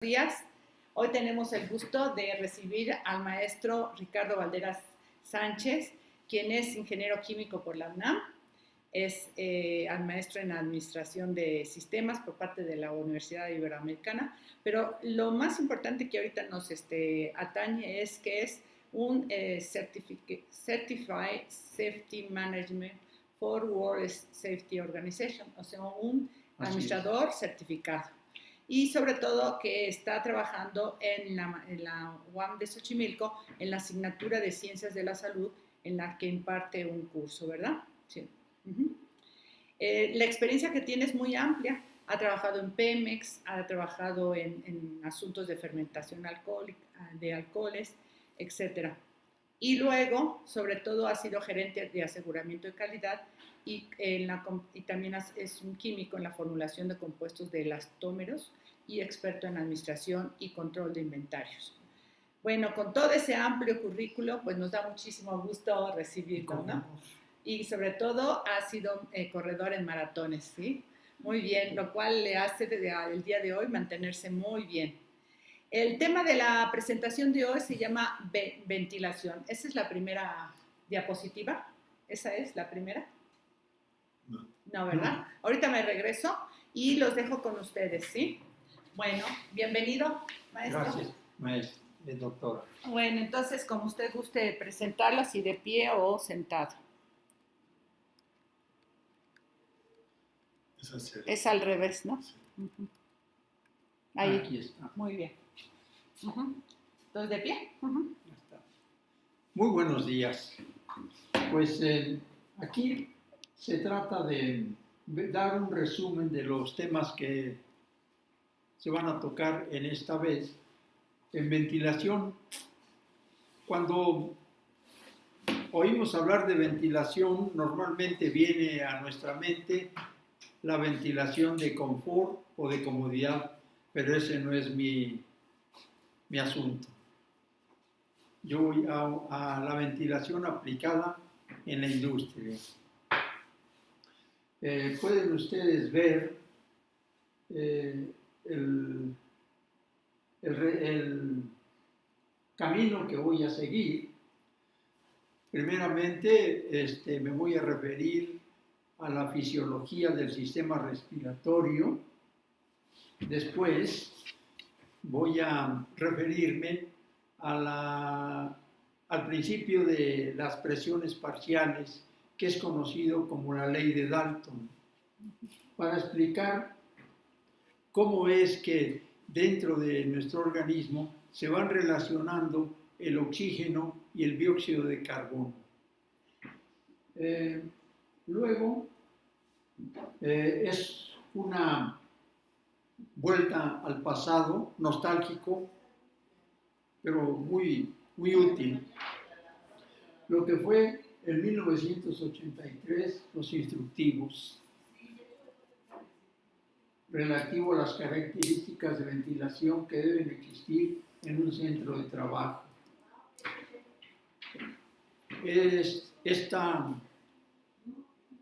Días. Hoy tenemos el gusto de recibir al maestro Ricardo Valderas Sánchez, quien es ingeniero químico por la UNAM, es al maestro en administración de sistemas por parte de la Universidad Iberoamericana, pero lo más importante que ahorita nos atañe es que es un Certified Safety Management for World Safety Organization, o sea, un administrador certificado. Y sobre todo que está trabajando en la UAM de Xochimilco en la asignatura de Ciencias de la Salud, en la que imparte un curso, ¿verdad? Sí. La experiencia que tiene es muy amplia. Ha trabajado en Pemex, ha trabajado en asuntos de fermentación alcohólica, de alcoholes, etc. Y luego, sobre todo, ha sido gerente de aseguramiento de calidad y también es un químico en la formulación de compuestos de elastómeros y experto en administración y control de inventarios. Bueno, con todo ese amplio currículo, pues nos da muchísimo gusto recibirlo, ¿no? Y sobre todo ha sido corredor en maratones, ¿sí? Muy bien, lo cual le hace el día de hoy mantenerse muy bien. El tema de la presentación de hoy se llama ventilación. ¿Esa es la primera diapositiva? ¿Esa es la primera? No, ¿verdad? Ahorita me regreso y los dejo con ustedes, ¿sí? Bueno, bienvenido, maestro. Gracias, maestro, doctora. Bueno, entonces, como usted guste presentarla, si de pie o sentado. Es al revés, ¿no? Sí. Ahí. Aquí está. Muy bien. Entonces, ¿de pie? Ya está. Muy buenos días. Pues aquí se trata de dar un resumen de los temas que se van a tocar en esta vez. En ventilación, cuando oímos hablar de ventilación, normalmente viene a nuestra mente la ventilación de confort o de comodidad, pero ese no es mi asunto. Yo voy a la ventilación aplicada en la industria. Pueden ustedes ver el camino que voy a seguir. Primeramente, me voy a referir a la fisiología del sistema respiratorio. Después voy a referirme al principio de las presiones parciales, que es conocido como la ley de Dalton, para explicar cómo es que dentro de nuestro organismo se van relacionando el oxígeno y el dióxido de carbono. Luego, es una vuelta al pasado, nostálgico, pero muy, muy útil. Lo que fue en 1983 los instructivos relativo a las características de ventilación que deben existir en un centro de trabajo.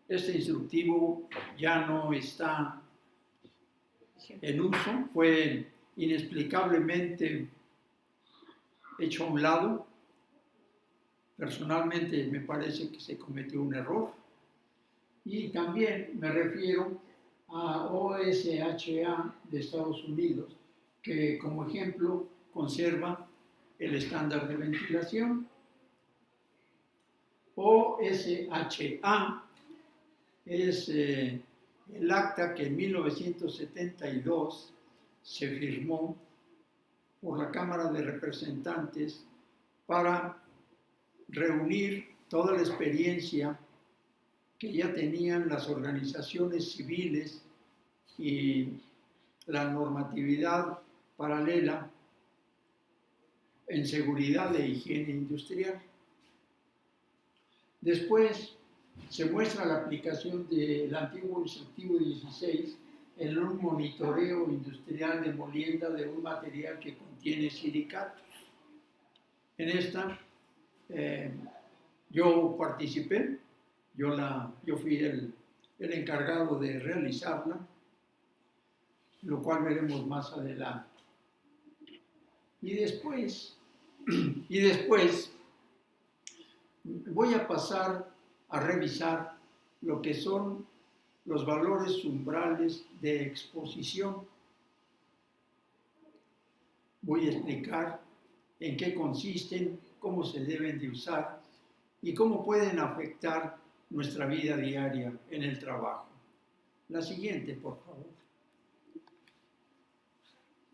Este instructivo ya no está en uso, fue inexplicablemente hecho a un lado. Personalmente me parece que se cometió un error. Y también me refiero a OSHA de Estados Unidos, que como ejemplo conserva el estándar de ventilación. OSHA es el acta que en 1972 se firmó por la Cámara de Representantes para reunir toda la experiencia que ya tenían las organizaciones civiles y la normatividad paralela en seguridad e higiene industrial. Después se muestra la aplicación del antiguo instructivo 16 en un monitoreo industrial de molienda de un material que contiene silicatos. En esta yo participé, yo fui el encargado de realizarla, lo cual veremos más adelante. Y después, y después voy a pasar a revisar lo que son los valores umbrales de exposición. Voy a explicar en qué consisten, cómo se deben de usar y cómo pueden afectar nuestra vida diaria en el trabajo. La siguiente, por favor.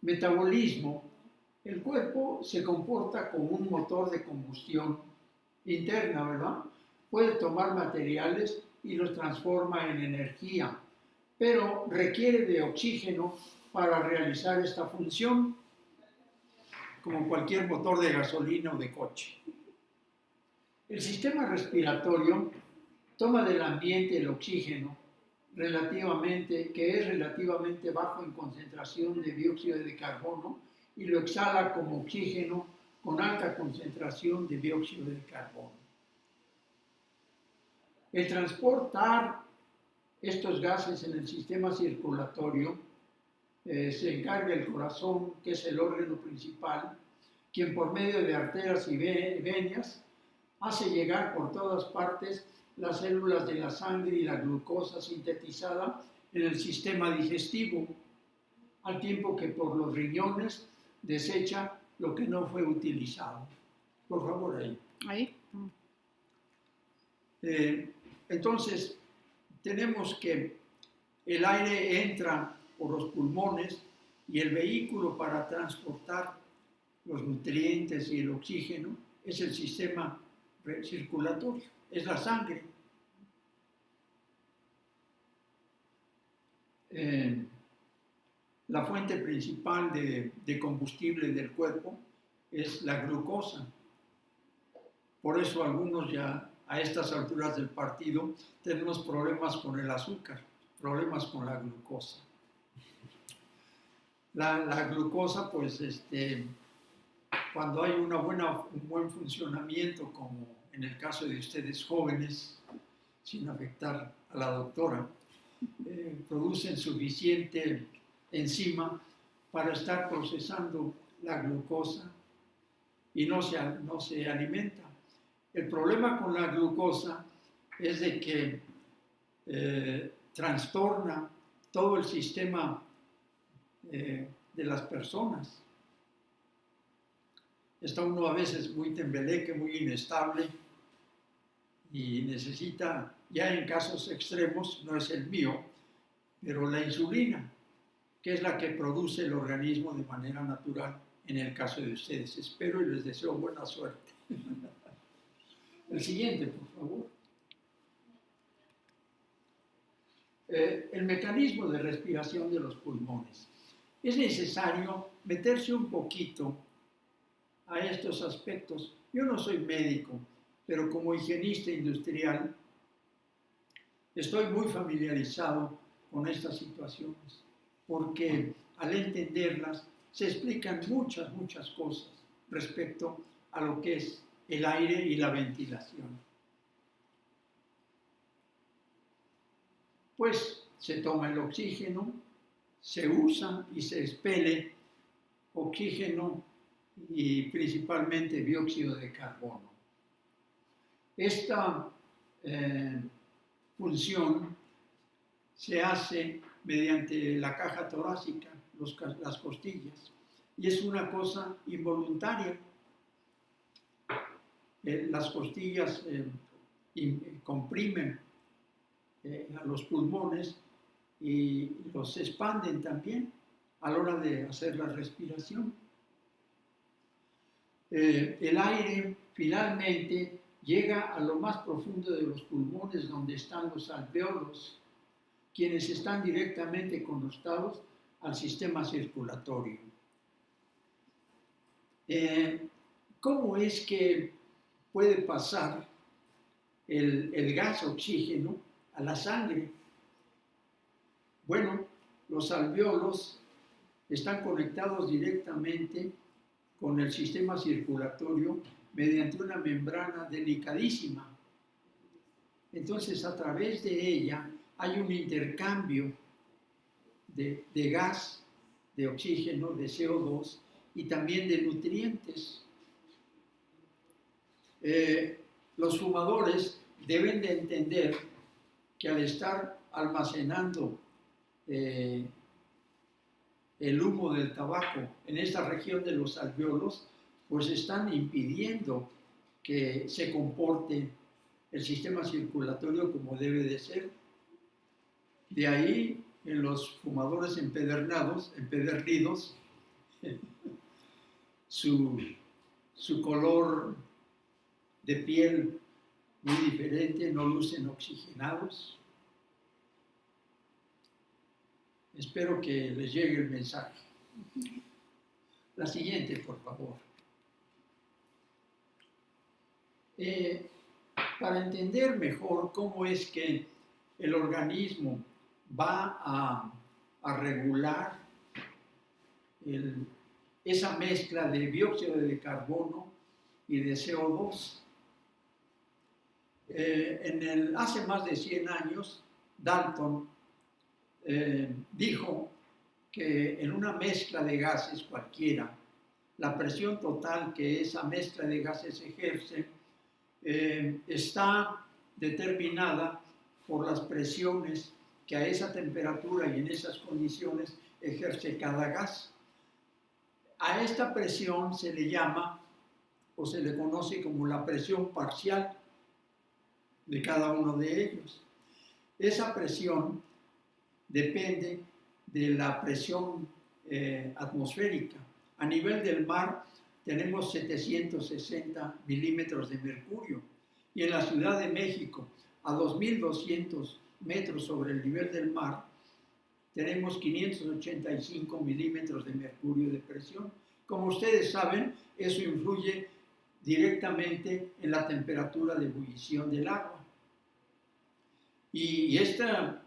Metabolismo. El cuerpo se comporta como un motor de combustión interna, ¿verdad? Puede tomar materiales y los transforma en energía, pero requiere de oxígeno para realizar esta función, como cualquier motor de gasolina o de coche. El sistema respiratorio toma del ambiente el oxígeno, que es relativamente bajo en concentración de dióxido de carbono, y lo exhala como oxígeno con alta concentración de dióxido de carbono. El transportar estos gases en el sistema circulatorio se encarga el corazón, que es el órgano principal, quien por medio de arterias y venas hace llegar por todas partes las células de la sangre y la glucosa sintetizada en el sistema digestivo, al tiempo que por los riñones desecha lo que no fue utilizado. Por favor, ahí. Ahí. Entonces, tenemos que el aire entra por los pulmones y el vehículo para transportar los nutrientes y el oxígeno es el sistema circulatorio, es la sangre. La fuente principal de combustible del cuerpo es la glucosa. Por eso algunos ya a estas alturas del partido tenemos problemas con el azúcar, problemas con la glucosa. La glucosa, pues, cuando hay un buen funcionamiento, como en el caso de ustedes jóvenes, sin afectar a la doctora, producen suficiente enzima para estar procesando la glucosa y no se alimenta. El problema con la glucosa es de que trastorna todo el sistema de las personas. Está uno a veces muy tembeleque, muy inestable y necesita, ya en casos extremos, no es el mío, pero la insulina, que es la que produce el organismo de manera natural en el caso de ustedes. Espero y les deseo buena suerte. El siguiente, por favor. El mecanismo de respiración de los pulmones. Es necesario meterse un poquito a estos aspectos. Yo no soy médico, pero como higienista industrial estoy muy familiarizado con estas situaciones, porque al entenderlas se explican muchas cosas respecto a lo que es el aire y la ventilación. Pues se toma el oxígeno, se usa y se expele oxígeno y principalmente dióxido de carbono. Esta función se hace mediante la caja torácica, las costillas, y es una cosa involuntaria. Las costillas comprimen a los pulmones y los expanden también a la hora de hacer la respiración. El aire finalmente llega a lo más profundo de los pulmones, donde están los alvéolos, quienes están directamente conectados al sistema circulatorio. ¿Cómo es que puede pasar el gas oxígeno a la sangre? Bueno, los alvéolos están conectados directamente con el sistema circulatorio mediante una membrana delicadísima. Entonces, a través de ella hay un intercambio de gas, de oxígeno, de CO2, y también de nutrientes. Los fumadores deben de entender que al estar almacenando el humo del tabaco en esta región de los alvéolos, pues están impidiendo que se comporte el sistema circulatorio como debe de ser. De ahí, en los fumadores empedernidos, su color de piel muy diferente, no lucen oxigenados. Espero que les llegue el mensaje. La siguiente, por favor. Para entender mejor cómo es que el organismo va a regular esa mezcla de dióxido de carbono y de CO2. Hace más de 100 años, Dalton dijo que en una mezcla de gases cualquiera, la presión total que esa mezcla de gases ejerce está determinada por las presiones que a esa temperatura y en esas condiciones ejerce cada gas. A esta presión se le llama o se le conoce como la presión parcial de cada uno de ellos. Esa presión depende de la presión atmosférica. A nivel del mar tenemos 760 milímetros de mercurio y en la Ciudad de México, a 2.200 metros sobre el nivel del mar, tenemos 585 milímetros de mercurio de presión. Como ustedes saben, eso influye directamente en la temperatura de ebullición del agua. Y esta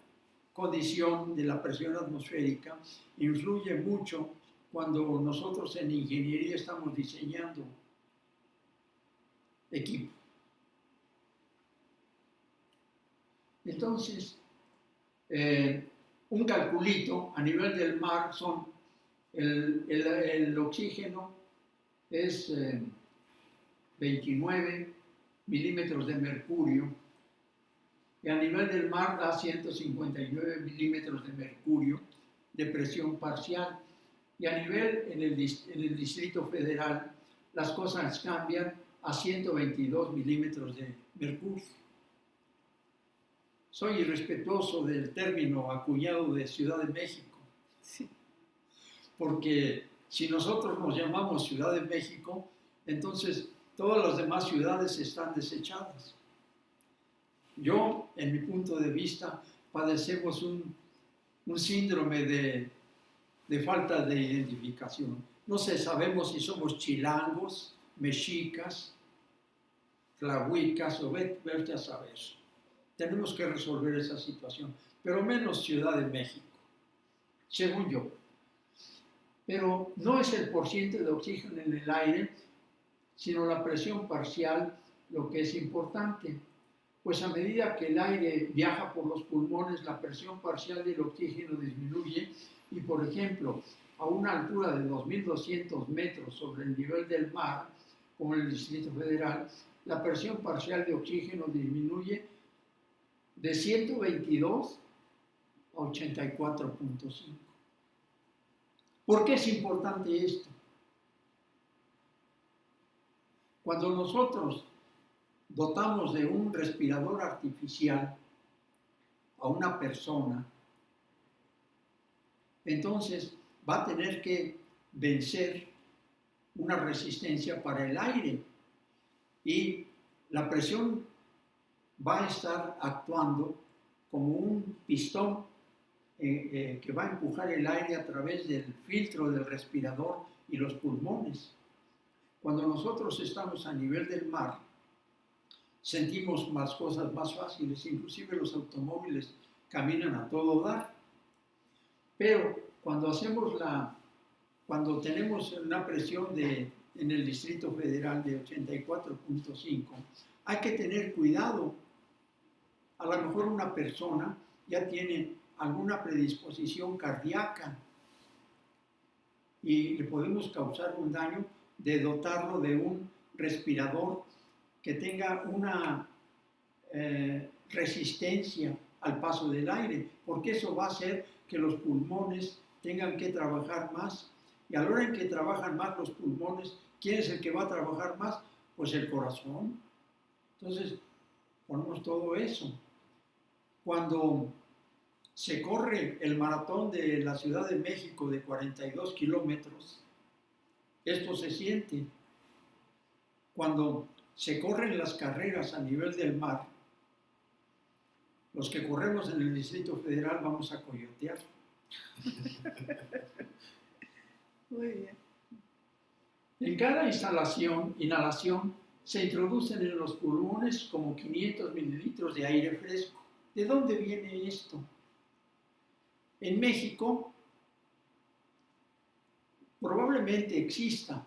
condición de la presión atmosférica influye mucho cuando nosotros en ingeniería estamos diseñando equipo. Entonces, un calculito a nivel del mar son el oxígeno es 29 milímetros de mercurio y a nivel del mar da 159 milímetros de mercurio de presión parcial. Y a nivel en el Distrito Federal las cosas cambian a 122 milímetros de mercurio. Soy irrespetuoso del término acuñado de Ciudad de México, sí, porque si nosotros nos llamamos Ciudad de México, entonces todas las demás ciudades están desechadas. Yo, en mi punto de vista, padecemos un síndrome de falta de identificación. No sé, sabemos si somos chilangos, mexicas, tlahuicas o vete a saber. Tenemos que resolver esa situación, pero menos Ciudad de México, según yo. Pero no es el porcentaje de oxígeno en el aire, sino la presión parcial lo que es importante. Pues a medida que el aire viaja por los pulmones, la presión parcial del oxígeno disminuye y, por ejemplo, a una altura de 2.200 metros sobre el nivel del mar, como en el Distrito Federal, la presión parcial de oxígeno disminuye de 122 a 84.5. ¿Por qué es importante esto? Cuando nosotros dotamos de un respirador artificial a una persona, entonces va a tener que vencer una resistencia para el aire y la presión va a estar actuando como un pistón que va a empujar el aire a través del filtro del respirador y los pulmones. Cuando nosotros estamos a nivel del mar, sentimos más cosas más fáciles, inclusive los automóviles caminan a todo dar. Pero cuando tenemos una presión en el Distrito Federal de 84.5, hay que tener cuidado. A lo mejor una persona ya tiene alguna predisposición cardíaca y le podemos causar un daño de dotarlo de un respirador que tenga una resistencia al paso del aire, porque eso va a hacer que los pulmones tengan que trabajar más, y a la hora en que trabajan más los pulmones, ¿quién es el que va a trabajar más? Pues el corazón. Entonces, ponemos todo eso. Cuando se corre el maratón de la Ciudad de México de 42 kilómetros, esto se siente. Cuando se corren las carreras a nivel del mar, los que corremos en el Distrito Federal vamos a coyotear. Muy bien. En cada inhalación, se introducen en los pulmones como 500 mililitros de aire fresco. ¿De dónde viene esto? En México probablemente exista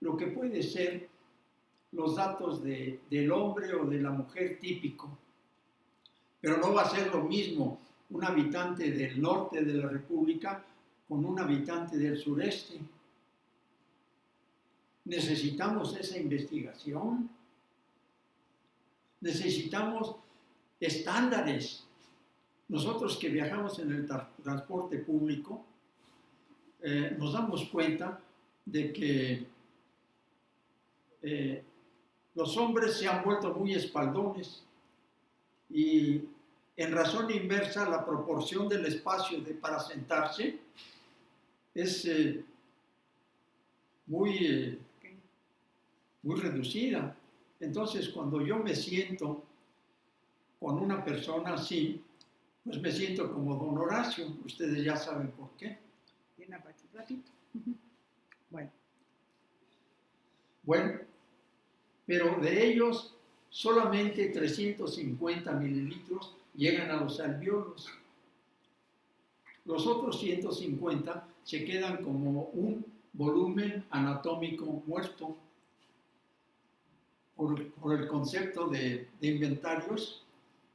lo que puede ser los datos del hombre o de la mujer típico, pero no va a ser lo mismo un habitante del norte de la República con un habitante del sureste. Necesitamos esa investigación, necesitamos estándares. Nosotros que viajamos en el transporte público, nos damos cuenta de que los hombres se han vuelto muy espaldones y en razón inversa la proporción del espacio para sentarse es muy reducida. Entonces, cuando yo me siento con una persona así, pues me siento como don Horacio. Ustedes ya saben por qué. Bien, Apache, ratito. Bueno, pero de ellos solamente 350 mililitros llegan a los alvéolos. Los otros 150 se quedan como un volumen anatómico muerto. Por el concepto de inventarios,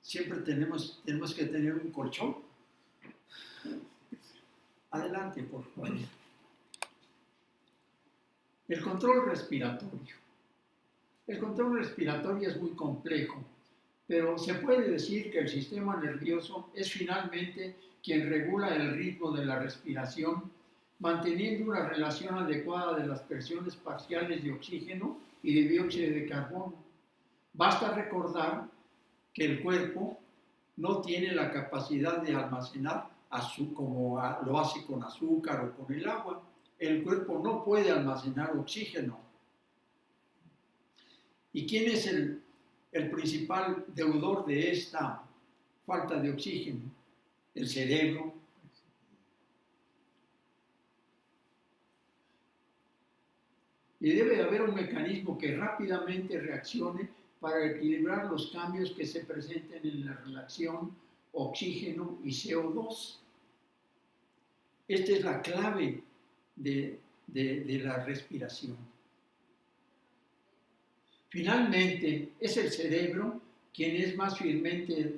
siempre tenemos que tener un colchón. Adelante, por favor. El control respiratorio. El control respiratorio es muy complejo, pero se puede decir que el sistema nervioso es finalmente quien regula el ritmo de la respiración, manteniendo una relación adecuada de las presiones parciales de oxígeno y de dióxido de carbono. Basta recordar que el cuerpo no tiene la capacidad de almacenar como lo hace con azúcar o con el agua. El cuerpo no puede almacenar oxígeno. ¿Y quién es el principal deudor de esta falta de oxígeno? El cerebro. Y debe haber un mecanismo que rápidamente reaccione para equilibrar los cambios que se presenten en la relación oxígeno y CO2. Esta es la clave de la respiración. Finalmente, es el cerebro quien es más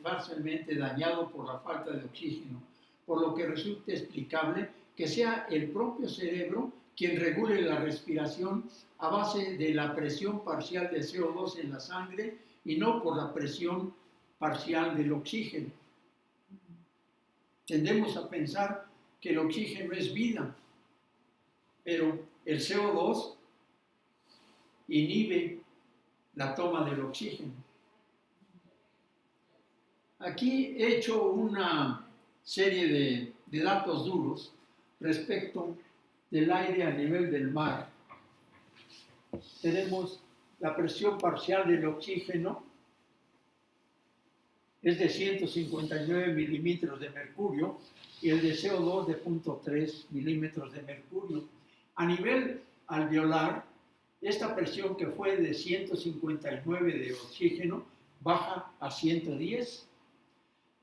fácilmente dañado por la falta de oxígeno, por lo que resulta explicable que sea el propio cerebro quien regule la respiración a base de la presión parcial de CO2 en la sangre y no por la presión parcial del oxígeno. Tendemos a pensar que el oxígeno es vida, pero el CO2 inhibe la toma del oxígeno. Aquí he hecho una serie de datos duros respecto del aire a nivel del mar. Tenemos la presión parcial del oxígeno, es de 159 milímetros de mercurio y el de CO2 de 0.3 milímetros de mercurio. A nivel alveolar, esta presión que fue de 159 de oxígeno baja a 110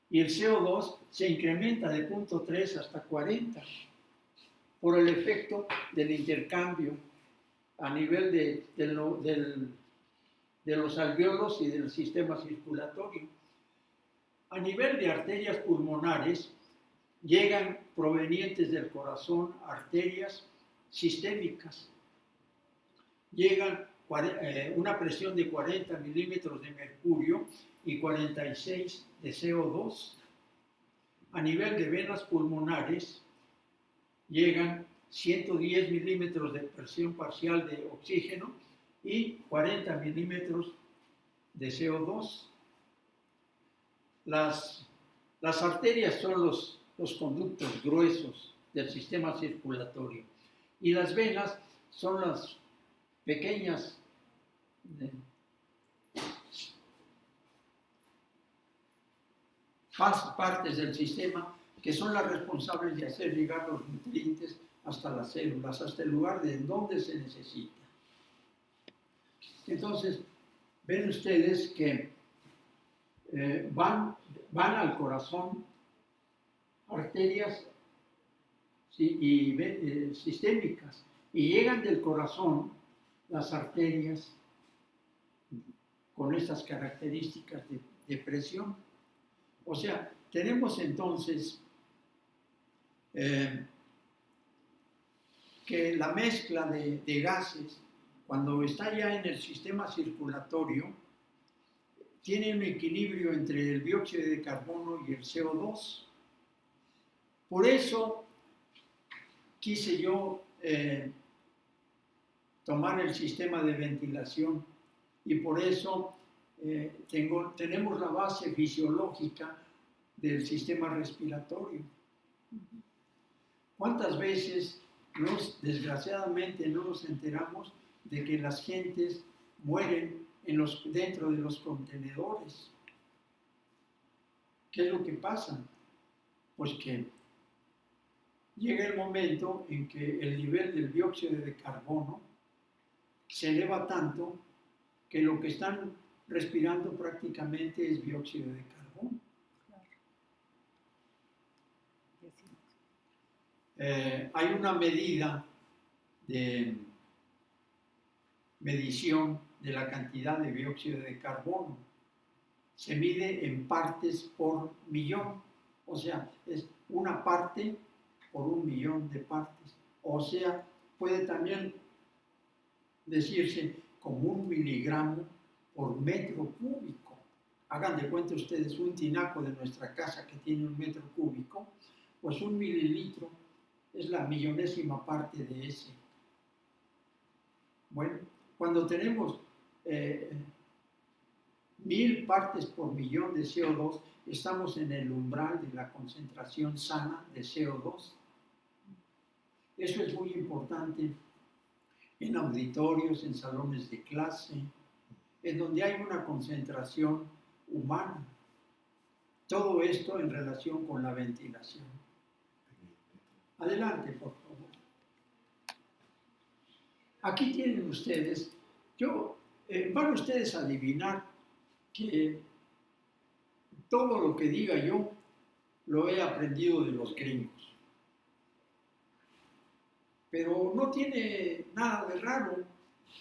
y el CO2 se incrementa de 0.3 hasta 40 por el efecto del intercambio a nivel de los alvéolos y del sistema circulatorio. A nivel de arterias pulmonares, llegan provenientes del corazón arterias sistémicas. Llegan una presión de 40 milímetros de mercurio y 46 de CO2. A nivel de venas pulmonares llegan 110 milímetros de presión parcial de oxígeno y 40 milímetros de CO2. Las arterias son los conductos gruesos del sistema circulatorio y las venas son las pequeñas partes del sistema que son las responsables de hacer llegar los nutrientes hasta las células, hasta el lugar de donde se necesita. Entonces, ven ustedes que van al corazón arterias sistémicas y llegan del corazón las arterias con estas características de presión. O sea, tenemos entonces que la mezcla de gases, cuando está ya en el sistema circulatorio, tiene un equilibrio entre el dióxido de carbono y el CO2. Por eso quise yo tomar el sistema de ventilación y por eso tenemos la base fisiológica del sistema respiratorio. ¿Cuántas veces desgraciadamente no nos enteramos de que las gentes mueren dentro de los contenedores? ¿Qué es lo que pasa? Pues que llega el momento en que el nivel del dióxido de carbono se eleva tanto que lo que están respirando prácticamente es dióxido de carbono. Hay una medida de medición de la cantidad de dióxido de carbono. Se mide en partes por millón, o sea, es una parte por 1.000.000 de partes. O sea, puede también decirse como 1 miligramo por metro cúbico. Hagan de cuenta ustedes un tinaco de nuestra casa que tiene 1 metro cúbico, pues 1 mililitro es la millonésima parte de ese. Bueno, cuando tenemos 1000 partes por millón de CO2, estamos en el umbral de la concentración sana de CO2. Eso es muy importante en auditorios, en salones de clase, en donde hay una concentración humana. Todo esto en relación con la ventilación. Adelante, por favor. Aquí tienen ustedes, van ustedes a adivinar que todo lo que diga yo lo he aprendido de los gringos. Pero no tiene nada de raro.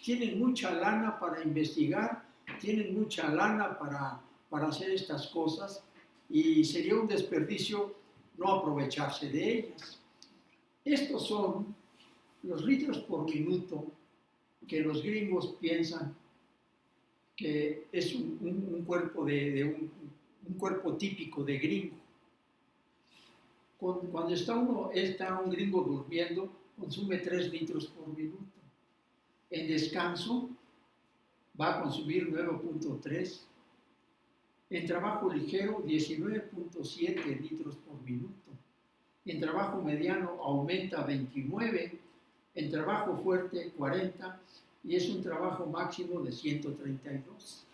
Tienen mucha lana para investigar, tienen mucha lana para hacer estas cosas y sería un desperdicio no aprovecharse de ellas. Estos son los litros por minuto que los gringos piensan que es un cuerpo un cuerpo típico de gringo. Cuando está un gringo durmiendo, consume 3 litros por minuto. En descanso va a consumir 9.3. En trabajo ligero, 19.7 litros por minuto. En trabajo mediano aumenta 29. En trabajo fuerte, 40. Y es un trabajo máximo de 132.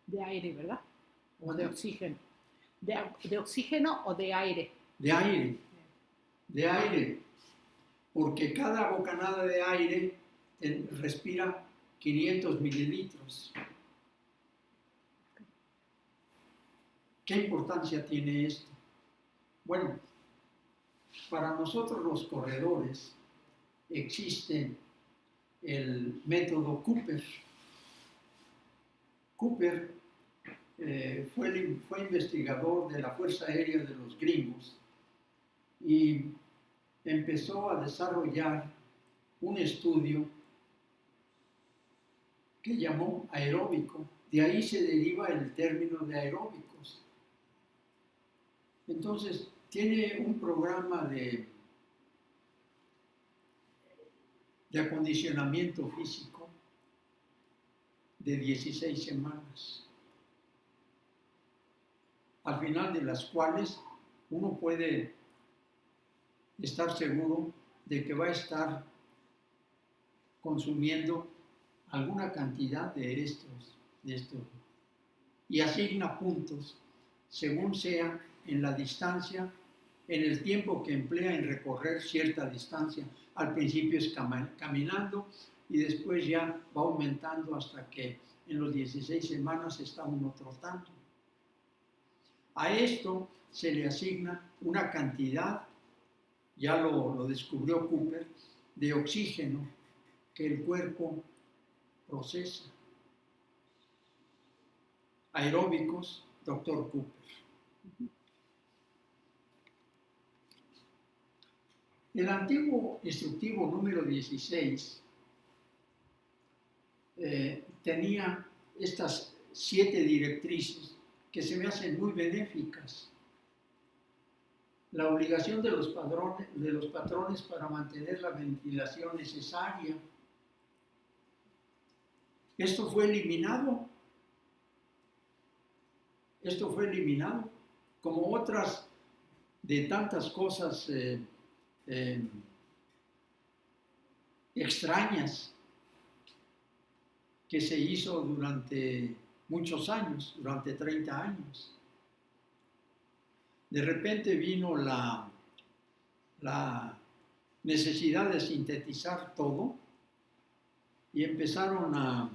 De aire, ¿verdad? O de oxígeno. ¿De oxígeno o de aire? De aire. De aire. Porque cada bocanada de aire respira 500 mililitros. ¿Qué importancia tiene esto? Bueno, para nosotros los corredores existe el método Cooper. Cooper fue investigador de la Fuerza Aérea de los gringos y empezó a desarrollar un estudio que llamó aeróbico. De ahí se deriva el término de aeróbicos. Entonces, tiene un programa de acondicionamiento físico de 16 semanas, al final de las cuales uno puede estar seguro de que va a estar consumiendo alguna cantidad de estos, y asigna puntos según sea en la distancia, en el tiempo que emplea en recorrer cierta distancia. Al principio es caminando y después ya va aumentando hasta que en los 16 semanas está uno trotando. A esto se le asigna una cantidad, ya lo descubrió Cooper, de oxígeno que el cuerpo procesa. Aeróbicos, Dr. Cooper. El antiguo instructivo número 16 tenía estas 7 directrices que se me hacen muy benéficas. La obligación de los patrones para mantener la ventilación necesaria. Esto fue eliminado, como otras de tantas cosas extrañas que se hizo durante muchos años, durante 30 años. De repente vino la necesidad de sintetizar todo y empezaron a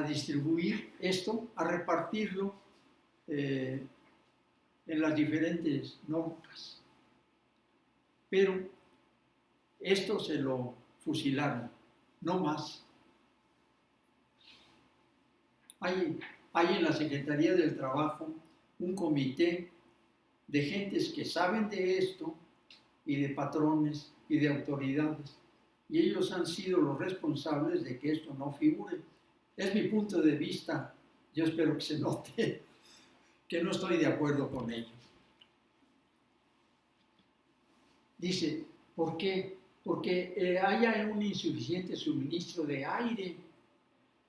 distribuir esto, a repartirlo en las diferentes normas. Pero esto se lo fusilaron, no más. Hay en la Secretaría del Trabajo un comité de gentes que saben de esto y de patrones y de autoridades. Y ellos han sido los responsables de que esto no figure. Es mi punto de vista. Yo espero que se note que no estoy de acuerdo con ellos. Dice, ¿por qué? Porque haya un insuficiente suministro de aire,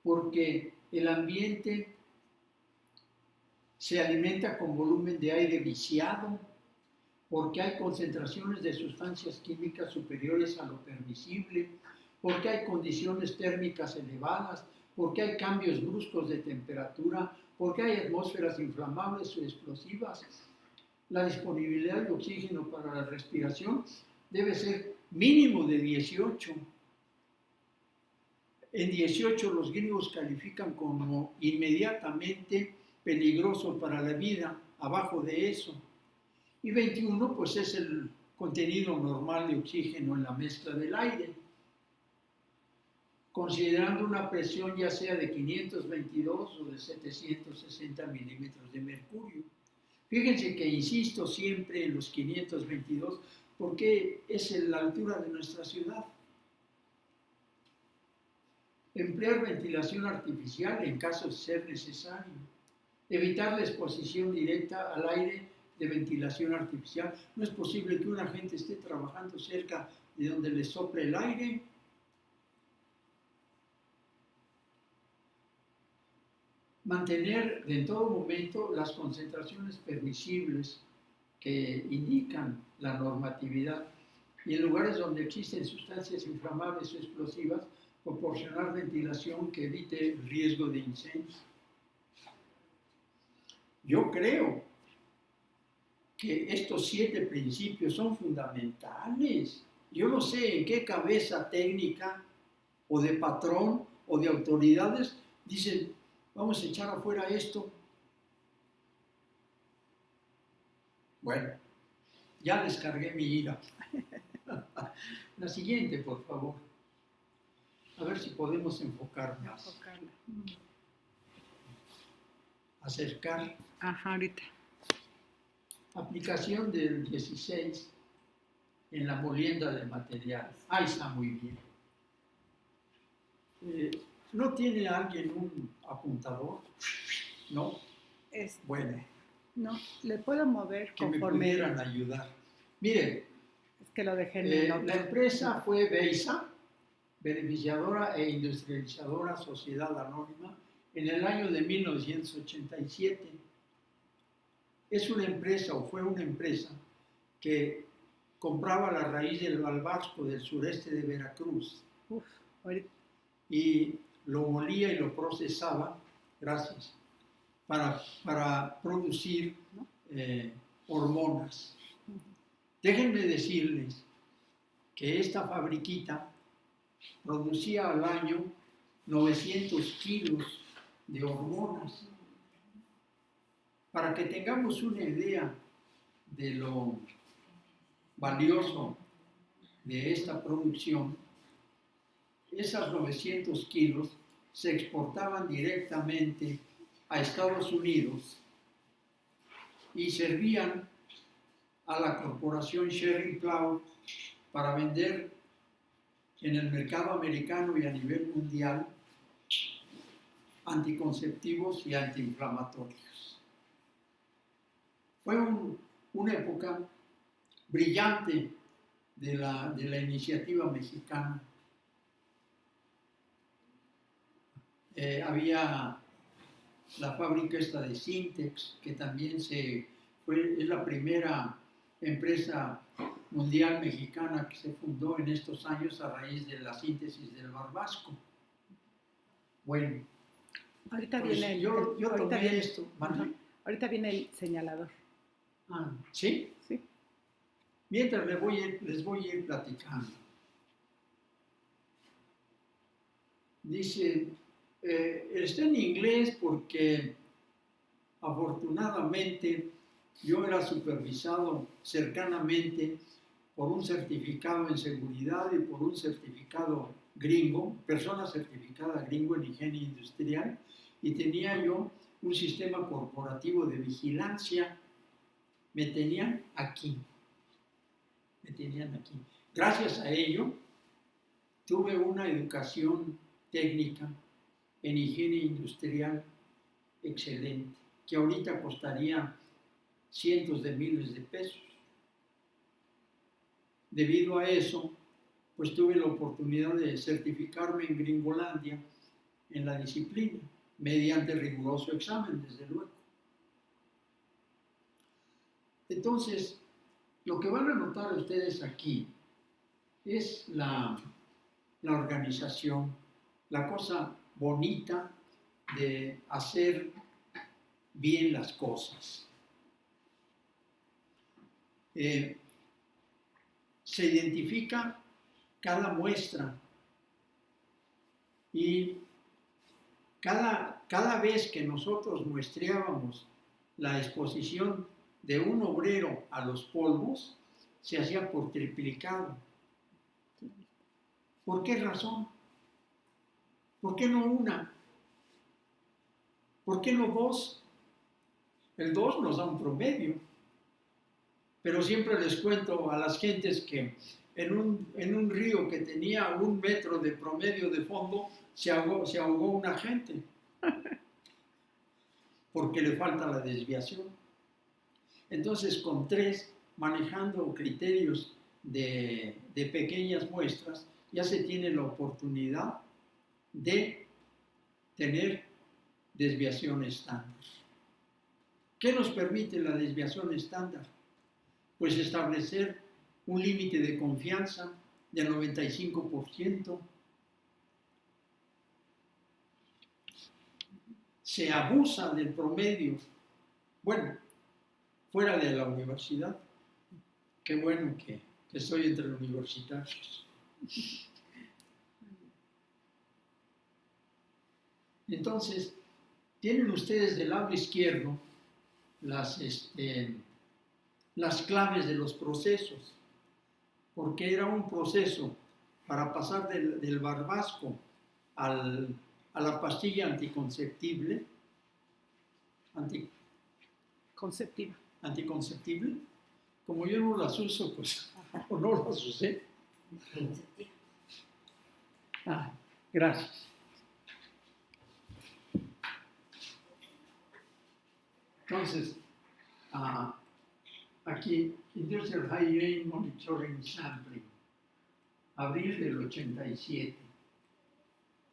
porque el ambiente se alimenta con volumen de aire viciado, porque hay concentraciones de sustancias químicas superiores a lo permisible, porque hay condiciones térmicas elevadas, porque hay cambios bruscos de temperatura, porque hay atmósferas inflamables o explosivas. La disponibilidad de oxígeno para la respiración debe ser mínimo de 18. En 18 los gringos califican como inmediatamente peligroso para la vida, abajo de eso. Y 21 pues es el contenido normal de oxígeno en la mezcla del aire. Considerando una presión ya sea de 522 o de 760 milímetros de mercurio. Fíjense que insisto siempre en los 522 porque es la altura de nuestra ciudad. Emplear ventilación artificial en caso de ser necesario. Evitar la exposición directa al aire de ventilación artificial. No es posible que una gente esté trabajando cerca de donde le sople el aire. Mantener en todo momento las concentraciones permisibles que indican la normatividad y en lugares donde existen sustancias inflamables o explosivas, proporcionar ventilación que evite el riesgo de incendio. Yo creo que estos 7 principios son fundamentales. Yo no sé en qué cabeza técnica o de patrón o de autoridades dicen, vamos a echar afuera esto. Bueno, ya descargué mi ira. La siguiente, por favor. A ver si podemos enfocar más. Acercar. Ajá, ahorita. Aplicación del 16. en la molienda de materiales. Ahí está muy bien. ¿No tiene alguien un apuntador? ¿No? Bueno. No, le puedo mover que conforme... me pudieran ayudar. Miren, es que lo dejé en el otro. La empresa fue BEISA, Beneficiadora e Industrializadora Sociedad Anónima, en el año de 1987. Es una empresa, o fue una empresa, que compraba la raíz del balbasco del sureste de Veracruz. Uf, ahorita. Y lo molía y lo procesaba, gracias, para producir hormonas. Déjenme decirles que esta fabriquita producía al año 900 kilos de hormonas. Para que tengamos una idea de lo valioso de esta producción, esas 900 kilos se exportaban directamente a Estados Unidos y servían a la corporación Schering-Plough para vender en el mercado americano y a nivel mundial anticonceptivos y antiinflamatorios. Fue una época brillante de la iniciativa mexicana. Había la fábrica esta de Sintex, que también es la primera empresa mundial mexicana que se fundó en estos años a raíz de la síntesis del barbasco. Bueno, ahorita pues viene yo ahorita tomé viene, esto. ¿Vale? Ahorita viene el señalador. Ah, ¿sí? Sí. Mientras les voy a ir platicando. Dice, está en inglés porque afortunadamente yo era supervisado cercanamente por un certificado en seguridad y por un certificado gringo, persona certificada gringo en higiene industrial, y tenía yo un sistema corporativo de vigilancia. Me tenían aquí. Gracias a ello, tuve una educación técnica en higiene industrial excelente, que ahorita costaría cientos de miles de pesos. Debido a eso, pues tuve la oportunidad de certificarme en Gringolandia en la disciplina, mediante riguroso examen, desde luego. Entonces, lo que van a notar ustedes aquí es la organización, la cosa bonita de hacer bien las cosas. Se identifica cada muestra y cada vez que nosotros muestreábamos la exposición de un obrero a los polvos, se hacía por triplicado. ¿Por qué razón? ¿Por qué no una? ¿Por qué no dos? El 2 nos da un promedio. Pero siempre les cuento a las gentes que en un río que tenía 1 metro de promedio de fondo, se ahogó una gente. Porque le falta la desviación. Entonces, con 3, manejando criterios de pequeñas muestras, ya se tiene la oportunidad de tener desviación estándar. ¿Qué nos permite la desviación estándar? Pues establecer un límite de confianza del 95%. Se abusa del promedio. Bueno, fuera de la universidad. Qué bueno que estoy entre los universitarios. Entonces, tienen ustedes del lado izquierdo las claves de los procesos, porque era un proceso para pasar del barbasco a la pastilla anticonceptible, anticonceptible. Como yo no las uso, pues ¿O no las usé? Gracias. Entonces, aquí, Industrial High Monitoring Sampling, abril del 87.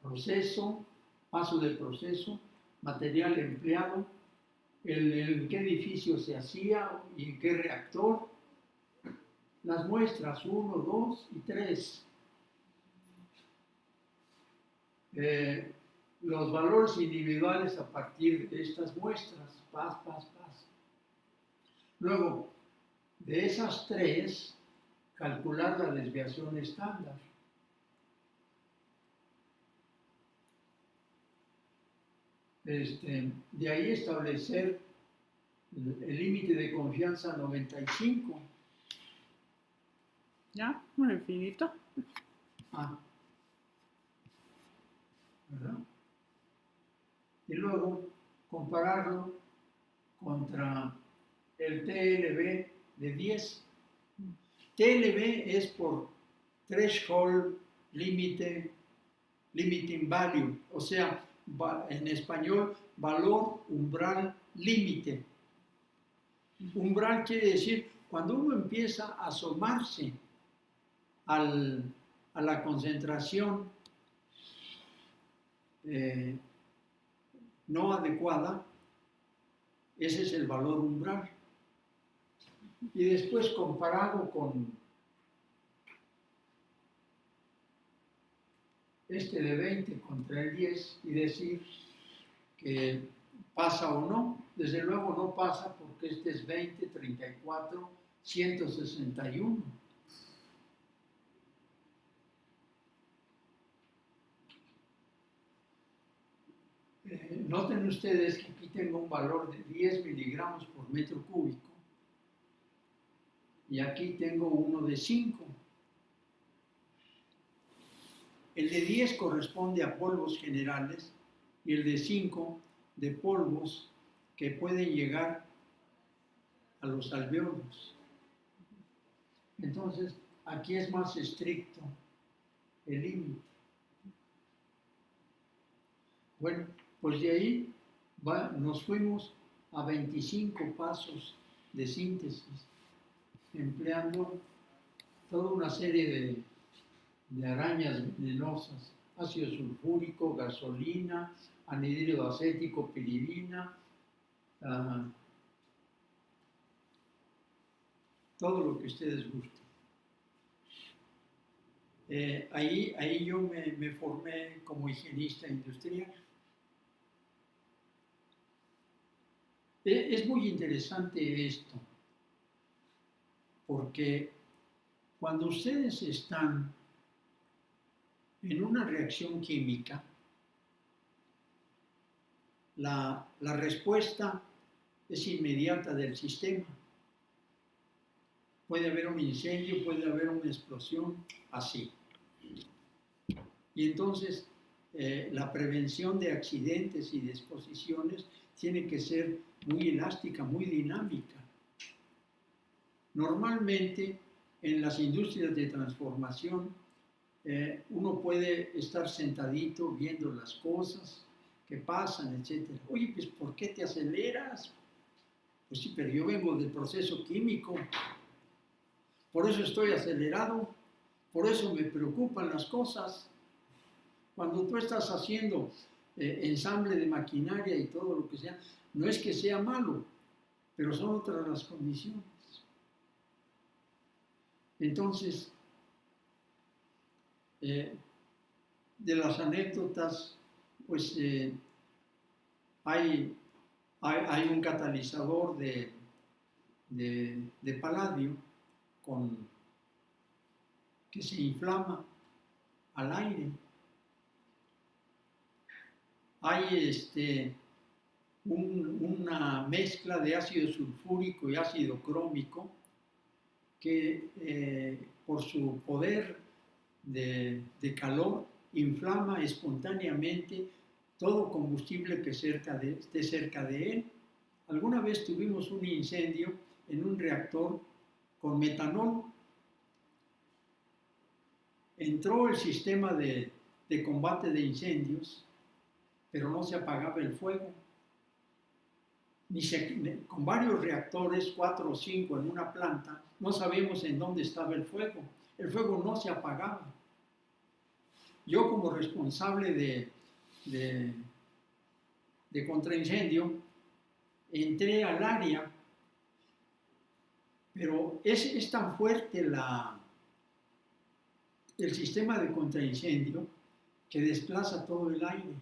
Proceso, paso del proceso, material empleado, en qué edificio se hacía y en qué reactor, las muestras 1, 2 y 3. Los valores individuales a partir de estas muestras, paz. Luego, de esas 3, calcular la desviación estándar. De ahí establecer el límite de confianza 95. ¿Ya? Un infinito. ¿Verdad? Y luego compararlo contra el TLB de 10. TLB es por Threshold Limiting Value, o sea, en español, valor umbral límite. Umbral quiere decir cuando uno empieza a asomarse a la concentración no adecuada, ese es el valor umbral. Y después comparado con este de 20 contra el 10 y decir que pasa o no. Desde luego no pasa porque este es 20, 34, 161. Noten ustedes que aquí tengo un valor de 10 miligramos por metro cúbico y aquí tengo uno de 5. El de 10 corresponde a polvos generales y el de 5 de polvos que pueden llegar a los alvéolos. Entonces, aquí es más estricto el límite. Bueno, pues de ahí nos fuimos a 25 pasos de síntesis, empleando toda una serie de arañas venenosas, ácido sulfúrico, gasolina, anhidrido acético, piridina, todo lo que ustedes gusten. Ahí yo me formé como higienista industrial. Es muy interesante esto, porque cuando ustedes están en una reacción química, la respuesta es inmediata del sistema. Puede haber un incendio, puede haber una explosión, así. Y entonces la prevención de accidentes y de exposiciones tiene que ser muy elástica, muy dinámica. Normalmente en las industrias de transformación uno puede estar sentadito viendo las cosas que pasan, etc. Oye, pues ¿por qué te aceleras? Pues sí, pero yo vengo del proceso químico, por eso estoy acelerado, por eso me preocupan las cosas. Cuando tú estás haciendo ensamble de maquinaria y todo lo que sea, no es que sea malo, pero son otras las condiciones. Entonces, de las anécdotas, pues hay un catalizador de paladio que se inflama al aire. Hay una mezcla de ácido sulfúrico y ácido crómico que por su poder de calor inflama espontáneamente todo combustible que esté cerca de él. Alguna vez tuvimos un incendio en un reactor con metanol entró el sistema de combate de incendios, pero no se apagaba el fuego. Con varios reactores, 4 o 5 en una planta, no sabemos en dónde estaba el fuego. El fuego no se apagaba. Yo, como responsable de contraincendio, entré al área, pero es tan fuerte el sistema de contraincendio que desplaza todo el aire.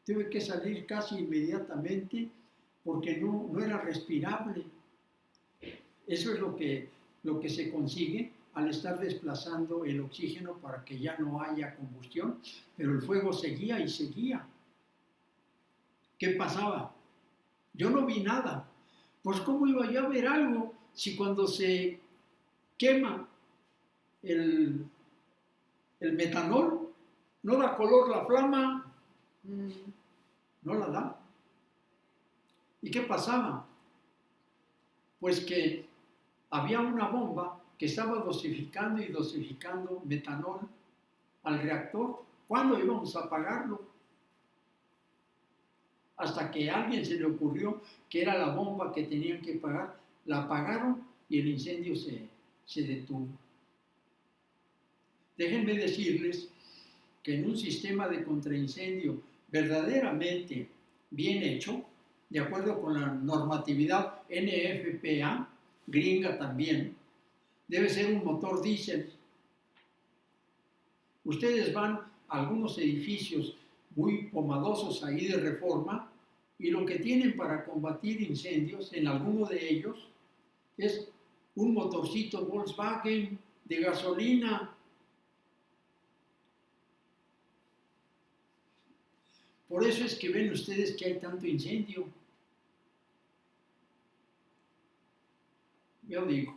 Tuve que salir casi inmediatamente porque no era respirable. Eso es lo que se consigue al estar desplazando el oxígeno para que ya no haya combustión, pero el fuego seguía y seguía. ¿Qué pasaba? Yo no vi nada. Pues ¿cómo iba yo a ver algo si cuando se quema el metanol no da color la flama? No la da. ¿Y qué pasaba? Pues que había una bomba que estaba dosificando y dosificando metanol al reactor. ¿Cuándo íbamos a apagarlo? Hasta que a alguien se le ocurrió que era la bomba que tenían que apagar. La apagaron y el incendio se detuvo. Déjenme decirles que en un sistema de contraincendio verdaderamente bien hecho, de acuerdo con la normatividad NFPA, gringa también, debe ser un motor diésel. Ustedes van a algunos edificios muy pomadosos ahí de Reforma y lo que tienen para combatir incendios en alguno de ellos es un motorcito Volkswagen de gasolina. Por eso es que ven ustedes que hay tanto incendio. Yo digo.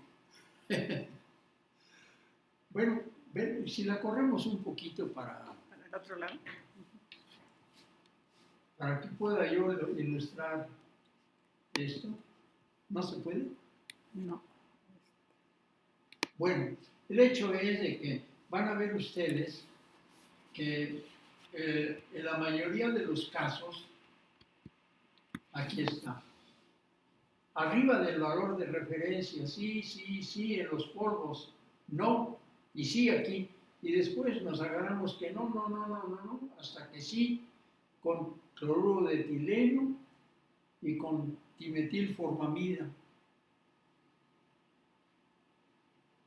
Bueno, si la corremos un poquito para el otro lado, para que pueda yo ilustrar esto. ¿No se puede? No. Bueno, el hecho es de que van a ver ustedes que en la mayoría de los casos, aquí está, arriba del valor de referencia, sí, en los polvos, no, y sí aquí, y después nos agarramos que no, hasta que sí, con cloruro de etileno y con dimetilformamida.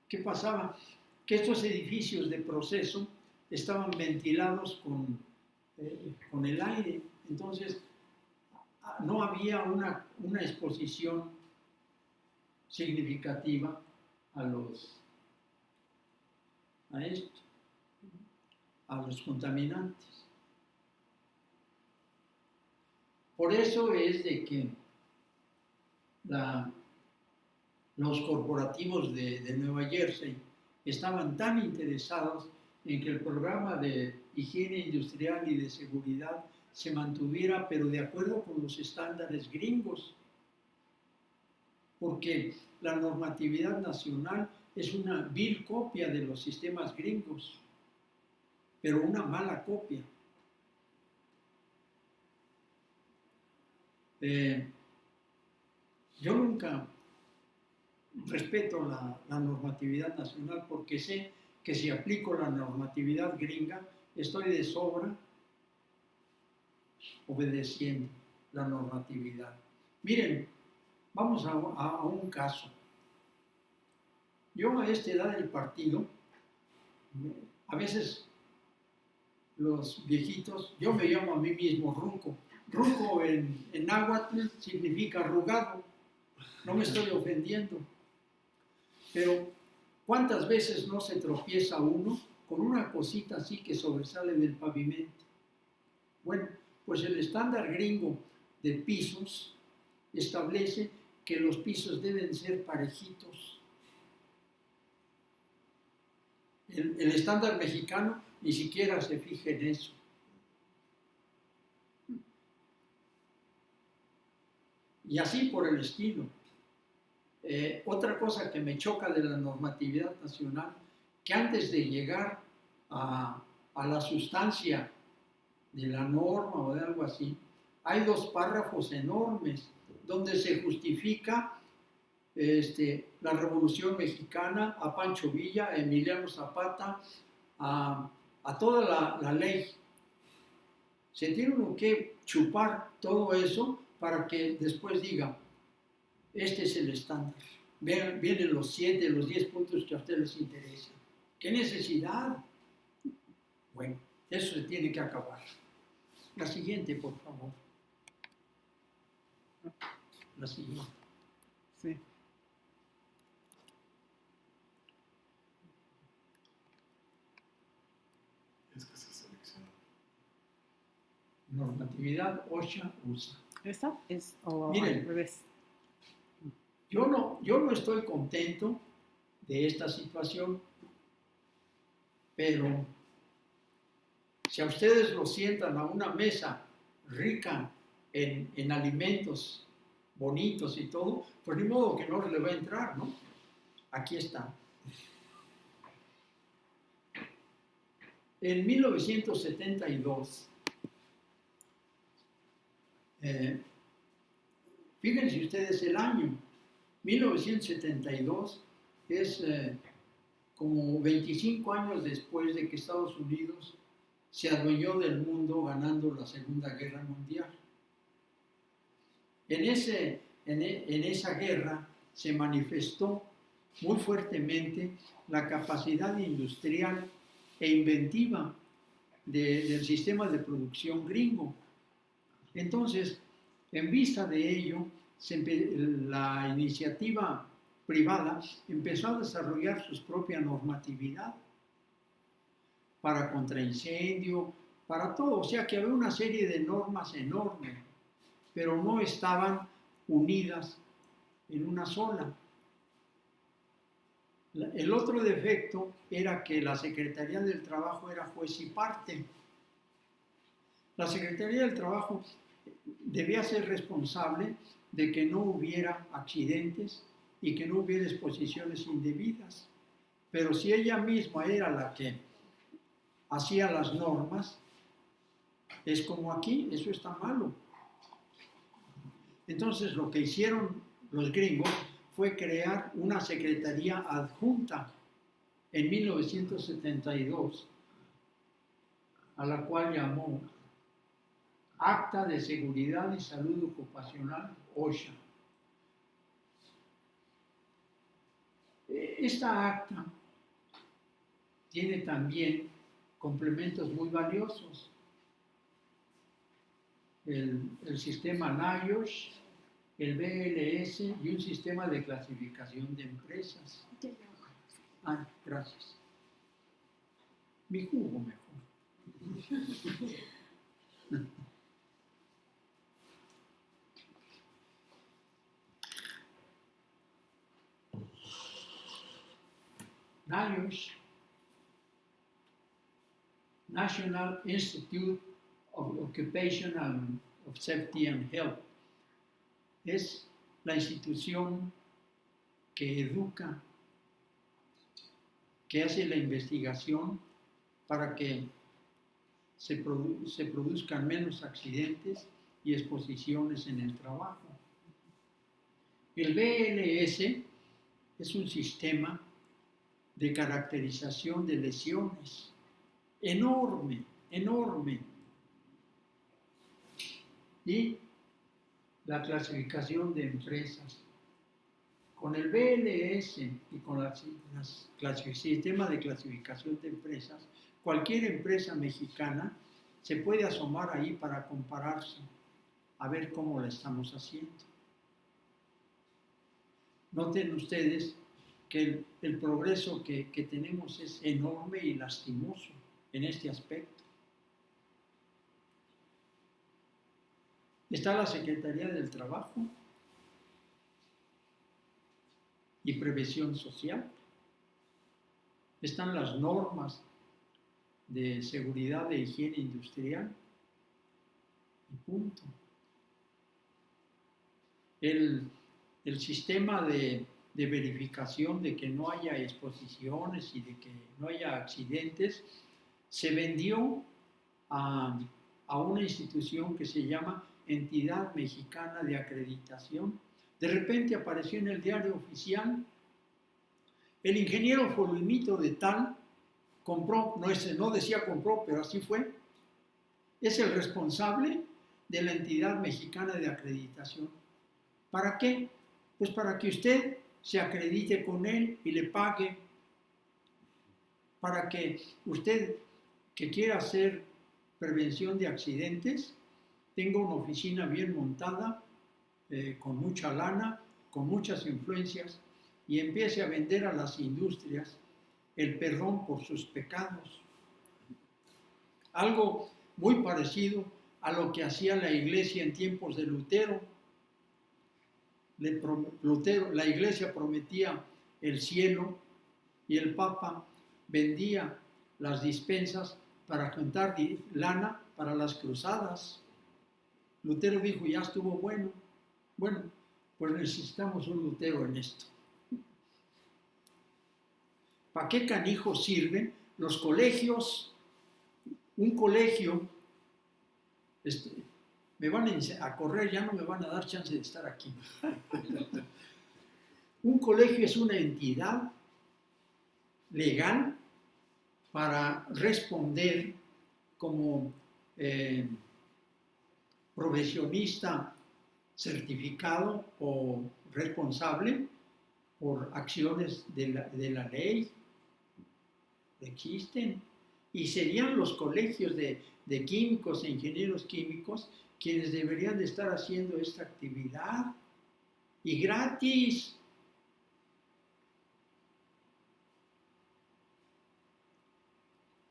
¿Qué pasaba? Que estos edificios de proceso estaban ventilados con el aire, entonces no había una exposición significativa a los contaminantes. Por eso es de que los corporativos de Nueva Jersey estaban tan interesados en que el programa de higiene industrial y de seguridad se mantuviera, pero de acuerdo con los estándares gringos, porque la normatividad nacional es una vil copia de los sistemas gringos, pero una mala copia. Yo nunca respeto la normatividad nacional porque sé que si aplico la normatividad gringa, estoy de sobra obedeciendo la normatividad. Miren, vamos a un caso. Yo a esta edad del partido, a veces los viejitos, yo me llamo a mí mismo Runco. Runco en náhuatl significa arrugado. No me estoy ofendiendo. Pero ¿cuántas veces no se tropieza uno con una cosita así que sobresale del pavimento? Bueno, pues el estándar gringo de pisos establece que los pisos deben ser parejitos. El estándar mexicano ni siquiera se fija en eso. Y así por el estilo. Otra cosa que me choca de la normatividad nacional que antes de llegar a la sustancia de la norma o de algo así, hay 2 párrafos enormes donde se justifica la Revolución Mexicana, a Pancho Villa, a Emiliano Zapata, a toda la ley. Se tiene uno que chupar todo eso para que después diga, este es el estándar. Vienen los 7, los 10 puntos que a ustedes les interesan. ¿Qué necesidad? Bueno, eso se tiene que acabar. La siguiente, por favor. La siguiente. Sí. Es que se selecciona. Normatividad OSHA-USA. ¿Esa es o Miren, al revés? Yo no estoy contento de esta situación, pero si a ustedes lo sientan a una mesa rica en alimentos bonitos y todo, pues ni modo que no le va a entrar, ¿no? Aquí está. En 1972, fíjense ustedes el año, 1972 es como 25 años después de que Estados Unidos se adueñó del mundo ganando la Segunda Guerra Mundial. En esa guerra se manifestó muy fuertemente la capacidad industrial e inventiva del sistema de producción gringo. Entonces, en vista de ello, la iniciativa privada empezó a desarrollar su propia normatividad para contraincendio, para todo. O sea que había una serie de normas enormes, pero no estaban unidas en una sola. El otro defecto era que la Secretaría del Trabajo era juez y parte. La Secretaría del Trabajo debía ser responsable de que no hubiera accidentes y que no hubiera exposiciones indebidas. Pero si ella misma era la que hacía las normas, es como aquí, eso está malo. Entonces lo que hicieron los gringos fue crear una secretaría adjunta en 1972, a la cual llamó Acta de Seguridad y Salud Ocupacional, OSHA. Esta acta tiene también complementos muy valiosos. El sistema NIOSH, el BLS y un sistema de clasificación de empresas. Ah, gracias. Mi jugo mejor. NIOSH, National Institute of Occupational of Safety and Health, es la institución que educa, que hace la investigación para que se produzcan menos accidentes y exposiciones en el trabajo. El BLS es un sistema de caracterización de lesiones enorme, enorme. Y la clasificación de empresas. Con el BLS y con el sistema de clasificación de empresas, cualquier empresa mexicana se puede asomar ahí para compararse, a ver cómo la estamos haciendo. Noten ustedes que el progreso que tenemos es enorme y lastimoso en este aspecto. Está la Secretaría del Trabajo y Previsión Social. Están las normas de seguridad e higiene industrial. Y punto. El sistema de de verificación de que no haya exposiciones y de que no haya accidentes, se vendió a una institución que se llama Entidad Mexicana de Acreditación. De repente apareció en el diario oficial, el ingeniero fulanito de tal compró, no decía compró, pero así fue, es el responsable de la Entidad Mexicana de Acreditación. ¿Para qué? Pues para que usted se acredite con él y le pague, para que usted que quiera hacer prevención de accidentes tenga una oficina bien montada, con mucha lana, con muchas influencias, y empiece a vender a las industrias el perdón por sus pecados. Algo muy parecido a lo que hacía la iglesia en tiempos de Lutero. La iglesia prometía el cielo y el Papa vendía las dispensas para juntar lana para las cruzadas. Lutero dijo, ya estuvo bueno. Bueno, pues necesitamos un Lutero en esto. ¿Para qué canijos sirven los colegios? Un colegio, me van a correr, ya no me van a dar chance de estar aquí. Un colegio es una entidad legal para responder como profesionista certificado o responsable por acciones de la ley. Existen. Y serían los colegios de químicos e ingenieros químicos quienes deberían de estar haciendo esta actividad. Y gratis.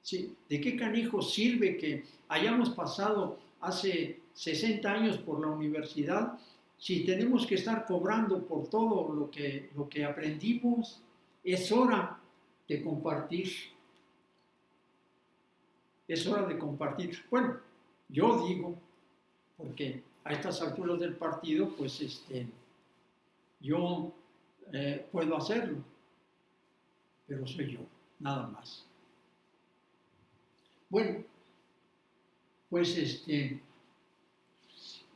Sí, ¿de qué canijo sirve que hayamos pasado hace 60 años por la universidad si tenemos que estar cobrando por todo lo que aprendimos? Es hora de compartir. Es hora de compartir. Bueno, yo digo, porque a estas alturas del partido, pues yo puedo hacerlo, pero soy yo, nada más. Bueno, pues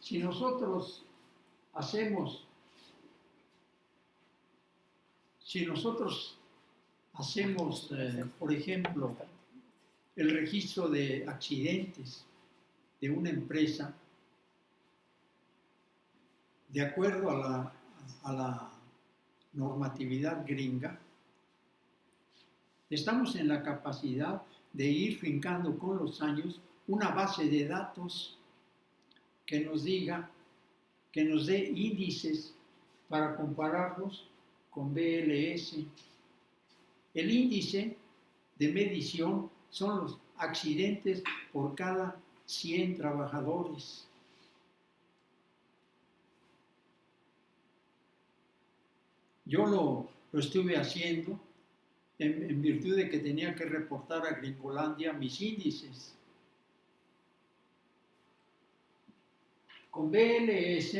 si nosotros hacemos por ejemplo, el registro de accidentes de una empresa, de acuerdo a la normatividad gringa, estamos en la capacidad de ir fincando con los años una base de datos que nos diga, que nos dé índices para compararlos con BLS. El índice de medición son los accidentes por cada 100 trabajadores. Yo lo estuve haciendo en virtud de que tenía que reportar a Gringolandia mis índices. Con BLS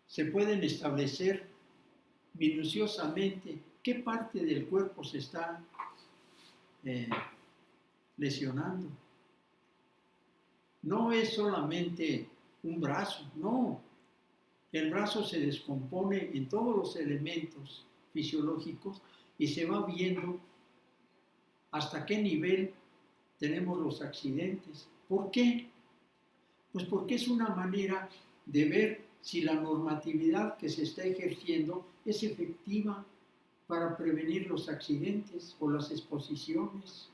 se pueden establecer minuciosamente qué parte del cuerpo se está lesionando. No es solamente un brazo, no. El brazo se descompone en todos los elementos fisiológicos y se va viendo hasta qué nivel tenemos los accidentes. ¿Por qué? Pues porque es una manera de ver si la normatividad que se está ejerciendo es efectiva para prevenir los accidentes o las exposiciones.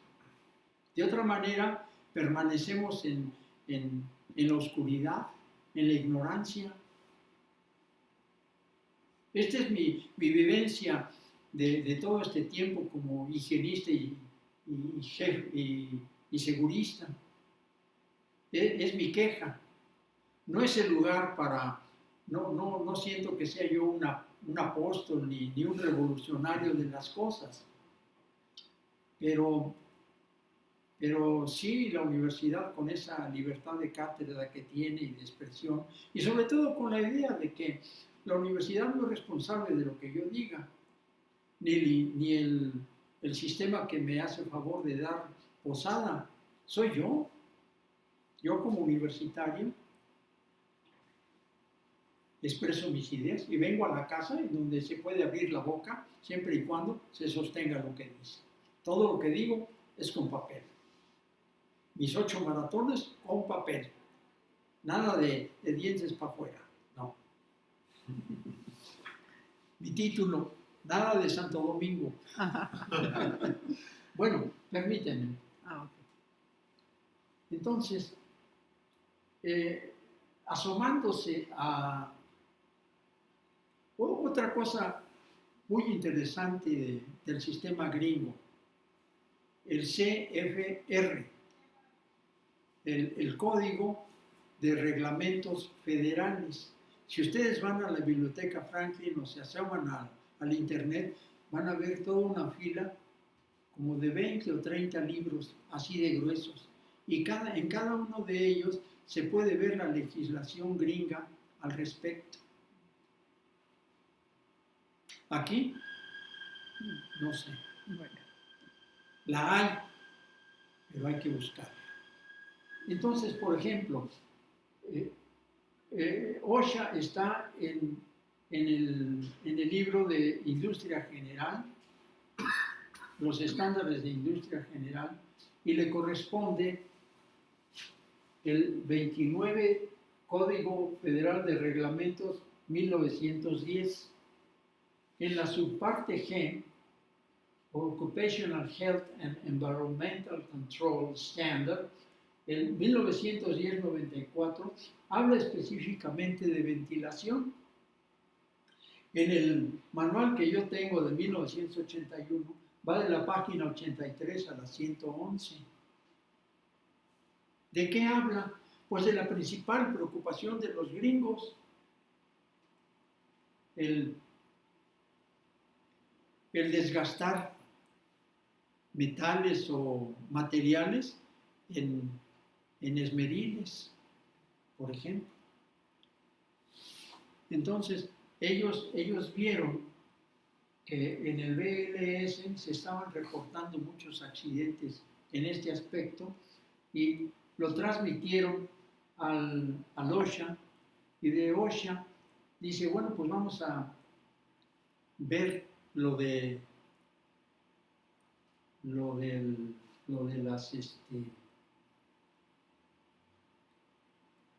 De otra manera, permanecemos en la oscuridad, en la ignorancia. Esta es mi vivencia de todo este tiempo como higienista y segurista. Es mi queja. No es el lugar para... No siento que sea yo un apóstol ni un revolucionario de las cosas. Pero sí, la universidad, con esa libertad de cátedra que tiene y de expresión, y sobre todo con la idea de que la universidad no es responsable de lo que yo diga, ni el sistema que me hace favor de dar posada. Soy yo como universitario, expreso mis ideas y vengo a la casa en donde se puede abrir la boca siempre y cuando se sostenga lo que dice. Todo lo que digo es con papel. Mis 8 maratones con papel. Nada de dientes para afuera, no. Mi título, nada de Santo Domingo. Bueno, permíteme. Ok. Entonces, asomándose a otra cosa muy interesante del sistema gringo, el CFR, el Código de Reglamentos Federales. Si ustedes van a la Biblioteca Franklin o se asoman al internet, van a ver toda una fila como de 20 o 30 libros así de gruesos. Y en cada uno de ellos se puede ver la legislación gringa al respecto. Aquí, no sé. Bueno. La hay, pero hay que buscarla. Entonces, por ejemplo, OSHA está en el libro de Industria General, los estándares de Industria General, y le corresponde el 29 Código Federal de Reglamentos 1910. En la subparte G, Occupational Health and Environmental Control Standard, el 1910-94, habla específicamente de ventilación. En el manual que yo tengo de 1981, va de la página 83 a la 111. ¿De qué habla? Pues de la principal preocupación de los gringos, el desgastar metales o materiales en esmeriles, por ejemplo. Entonces, ellos vieron que en el BLS se estaban reportando muchos accidentes en este aspecto y lo transmitieron al OSHA, y de OSHA dice, bueno, pues vamos a ver lo de las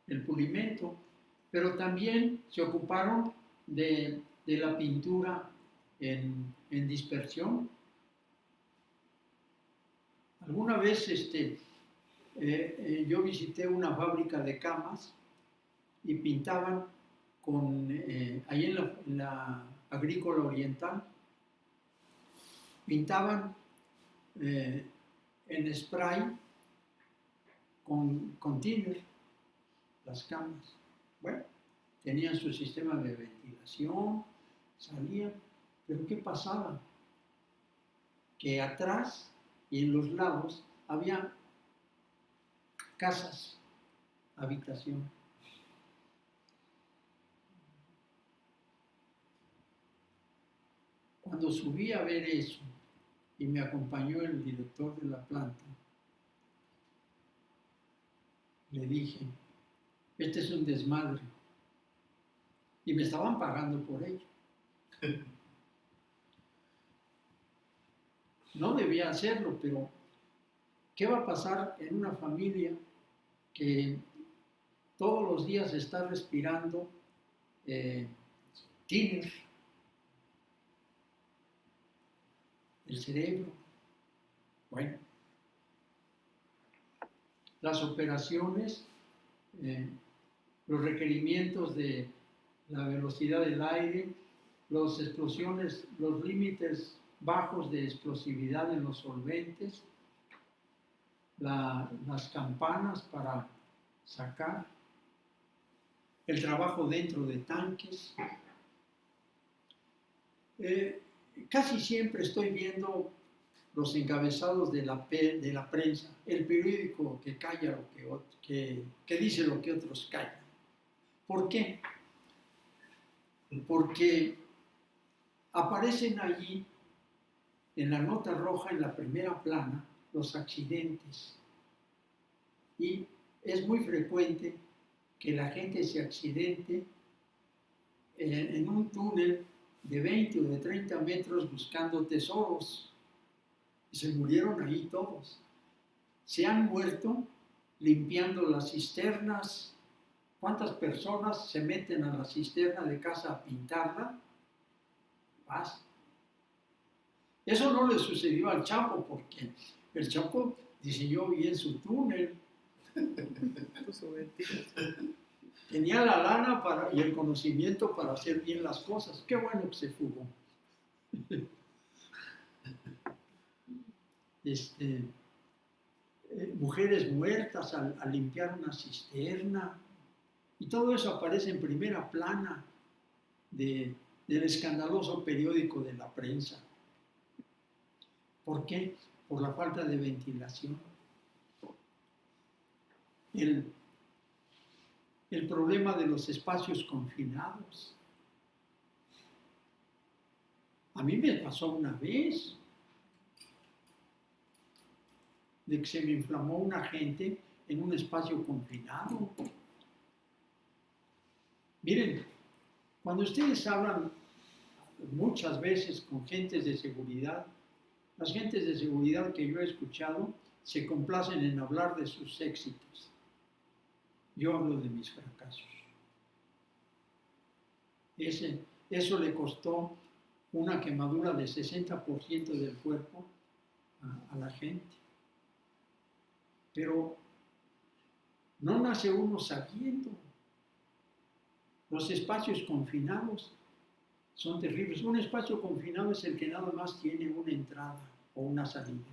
el pulimento, pero también se ocuparon de la pintura en dispersión. Alguna vez yo visité una fábrica de camas y pintaban ahí en la Agrícola Oriental, pintaban en spray con thinner las camas. Bueno, tenían su sistema de ventilación, salían, pero ¿qué pasaba? Que atrás y en los lados había casas, habitación. Cuando subí a ver eso y me acompañó el director de la planta, le dije, este es un desmadre. Y me estaban pagando por ello. No debía hacerlo, pero ¿qué va a pasar en una familia que todos los días está respirando thinner? El cerebro. Bueno, las operaciones, los requerimientos de la velocidad del aire, las explosiones, los límites bajos de explosividad en los solventes, las campanas para sacar, el trabajo dentro de tanques. Casi siempre estoy viendo los encabezados de la prensa, el periódico que calla que dice lo que otros callan. ¿Por qué? porque aparecen allí en la nota roja, en la primera plana, los accidentes. Y es muy frecuente que la gente se accidente en un túnel de 20 o de 30 metros buscando tesoros. Y se murieron ahí todos. Se han muerto limpiando las cisternas. ¿Cuántas personas se meten a la cisterna de casa a pintarla? Paz. Eso no le sucedió al Chapo, porque el Chapo diseñó bien su túnel. Tenía la lana y el conocimiento para hacer bien las cosas. Qué bueno que se fugó. Mujeres muertas al limpiar una cisterna. Y todo eso aparece en primera plana del escandaloso periódico de la prensa. ¿Por qué? Por la falta de ventilación. El problema de los espacios confinados. A mí me pasó una vez de que se me inflamó un agente en un espacio confinado. Miren, cuando ustedes hablan muchas veces con gentes de seguridad, las gentes de seguridad que yo he escuchado se complacen en hablar de sus éxitos. Yo hablo de mis fracasos. Eso le costó una quemadura de 60% del cuerpo a la gente. Pero no nace uno sabiendo. Los espacios confinados son terribles. Un espacio confinado es el que nada más tiene una entrada o una salida,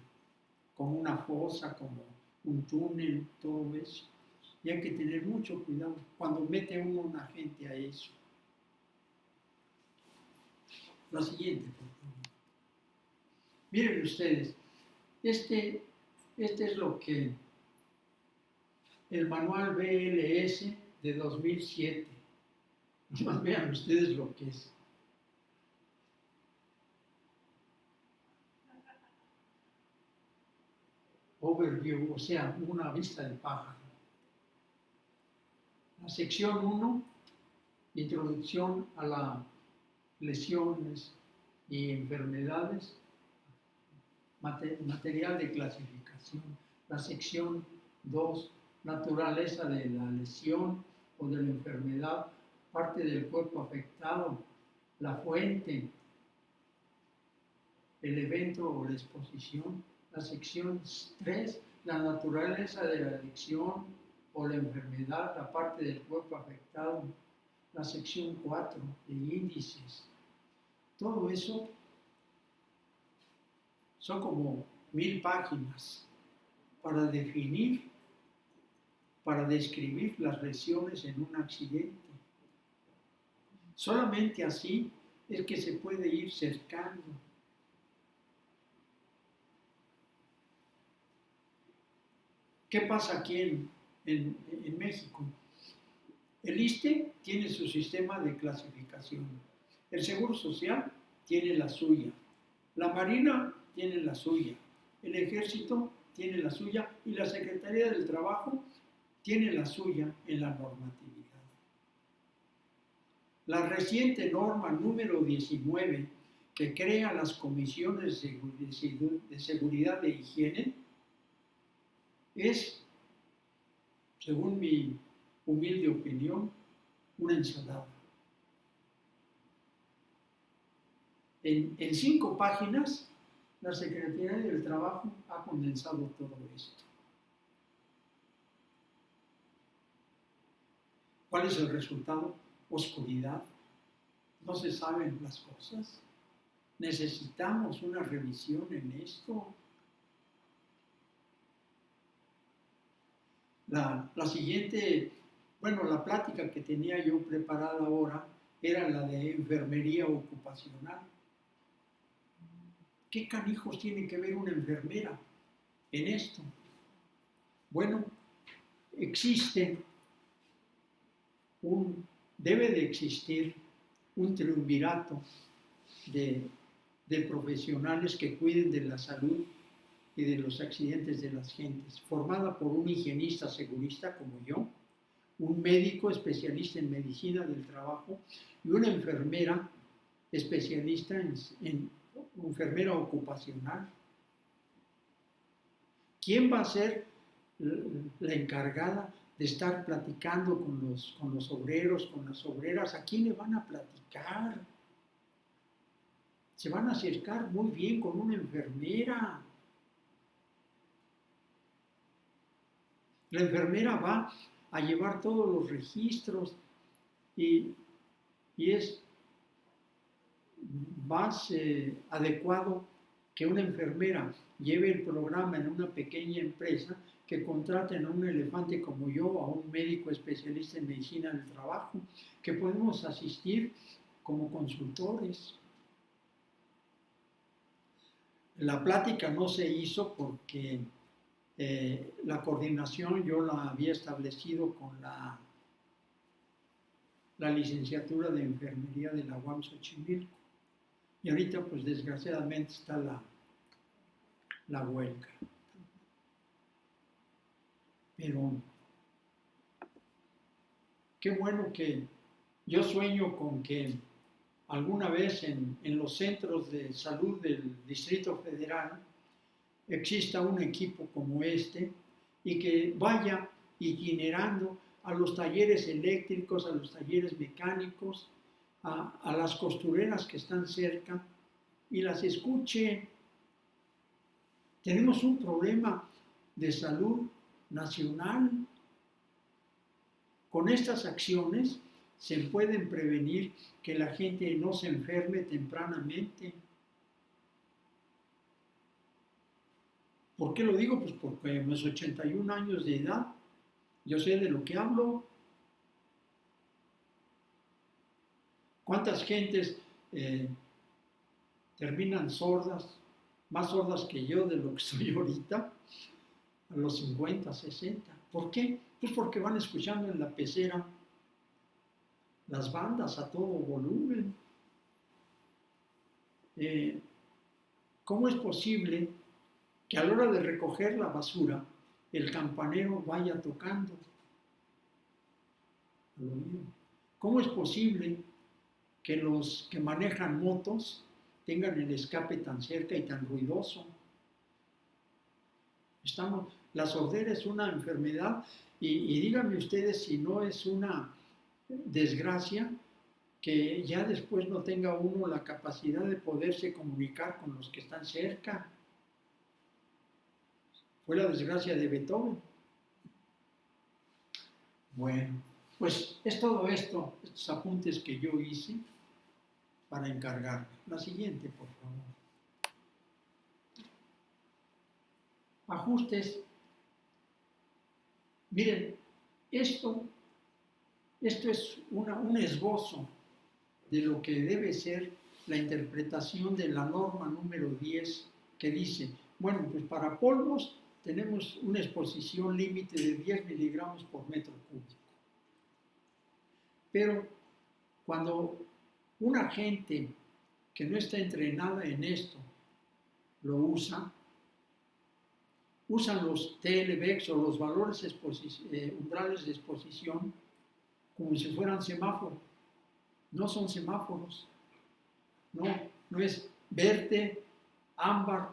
como una fosa, como un túnel, todo eso. Y hay que tener mucho cuidado cuando mete uno un agente a eso. La siguiente, por favor. Miren ustedes, este es lo que el manual BLS de 2007. Nomás vean ustedes lo que es. Overview, o sea, una vista del pájaro. La sección 1, introducción a las lesiones y enfermedades, material de clasificación. La sección 2, naturaleza de la lesión o de la enfermedad, parte del cuerpo afectado, la fuente, el evento o la exposición. La sección 3, la naturaleza de la lesión o la enfermedad, la parte del cuerpo afectado. La sección 4, de índices. Todo eso son como 1000 páginas para definir, para describir las lesiones en un accidente. Solamente así es que se puede ir cercando. ¿Qué pasa aquí en México? El ISSSTE tiene su sistema de clasificación. El Seguro Social tiene la suya. La Marina tiene la suya. El Ejército tiene la suya. Y la Secretaría del Trabajo tiene la suya en la normatividad. La reciente norma número 19, que crea las comisiones de seguridad e higiene, es, según mi humilde opinión, una ensalada. En 5 páginas, la Secretaría del Trabajo ha condensado todo esto. ¿Cuál es el resultado? Oscuridad. No se saben las cosas. Necesitamos una revisión en esto. La siguiente, la plática que tenía yo preparada ahora era la de enfermería ocupacional. ¿Qué canijos tiene que ver una enfermera en esto? Bueno, debe de existir un triunvirato de profesionales que cuiden de la salud y de los accidentes de las gentes, formada por un higienista segurista como yo, un médico especialista en medicina del trabajo y una enfermera especialista en enfermera ocupacional. ¿Quién va a ser la encargada de estar platicando con los obreros, con las obreras? ¿A quién le van a platicar? Se van a acercar muy bien con una enfermera. La enfermera va a llevar todos los registros y es más adecuado que una enfermera lleve el programa en una pequeña empresa que contraten a un elefante como yo, a un médico especialista en medicina del trabajo, que podemos asistir como consultores. La plática no se hizo porque la coordinación yo la había establecido con la licenciatura de enfermería de la UAM Xochimilco. Y ahorita, pues desgraciadamente, está la huelga. Pero qué bueno que yo sueño con que alguna vez en los centros de salud del Distrito Federal exista un equipo como este y que vaya itinerando a los talleres eléctricos, a los talleres mecánicos, a las costureras que están cerca y las escuche. Tenemos un problema de salud nacional. Con estas acciones se pueden prevenir que la gente no se enferme tempranamente. ¿Por qué lo digo? Pues porque a mis 81 años de edad yo sé de lo que hablo. ¿Cuántas gentes terminan sordas, más sordas que yo de lo que soy ahorita, a los 50, 60? ¿Por qué? Pues porque van escuchando en la pecera las bandas a todo volumen. ¿Cómo es posible que a la hora de recoger la basura el campanero vaya tocando al oído? ¿Cómo es posible que los que manejan motos tengan el escape tan cerca y tan ruidoso? La sordera es una enfermedad y díganme ustedes si no es una desgracia que ya después no tenga uno la capacidad de poderse comunicar con los que están cerca. Fue la desgracia de Beethoven. Bueno, pues es todo esto, estos apuntes que yo hice para encargarme. La siguiente, por favor. Ajustes. Miren, esto es un esbozo de lo que debe ser la interpretación de la norma número 10 que dice, bueno, pues para polvos tenemos una exposición límite de 10 miligramos por metro cúbico. Pero cuando una gente que no está entrenada en esto lo usan los TLVEX o los valores umbrales de exposición como si fueran semáforos. No son semáforos. No es verde, ámbar,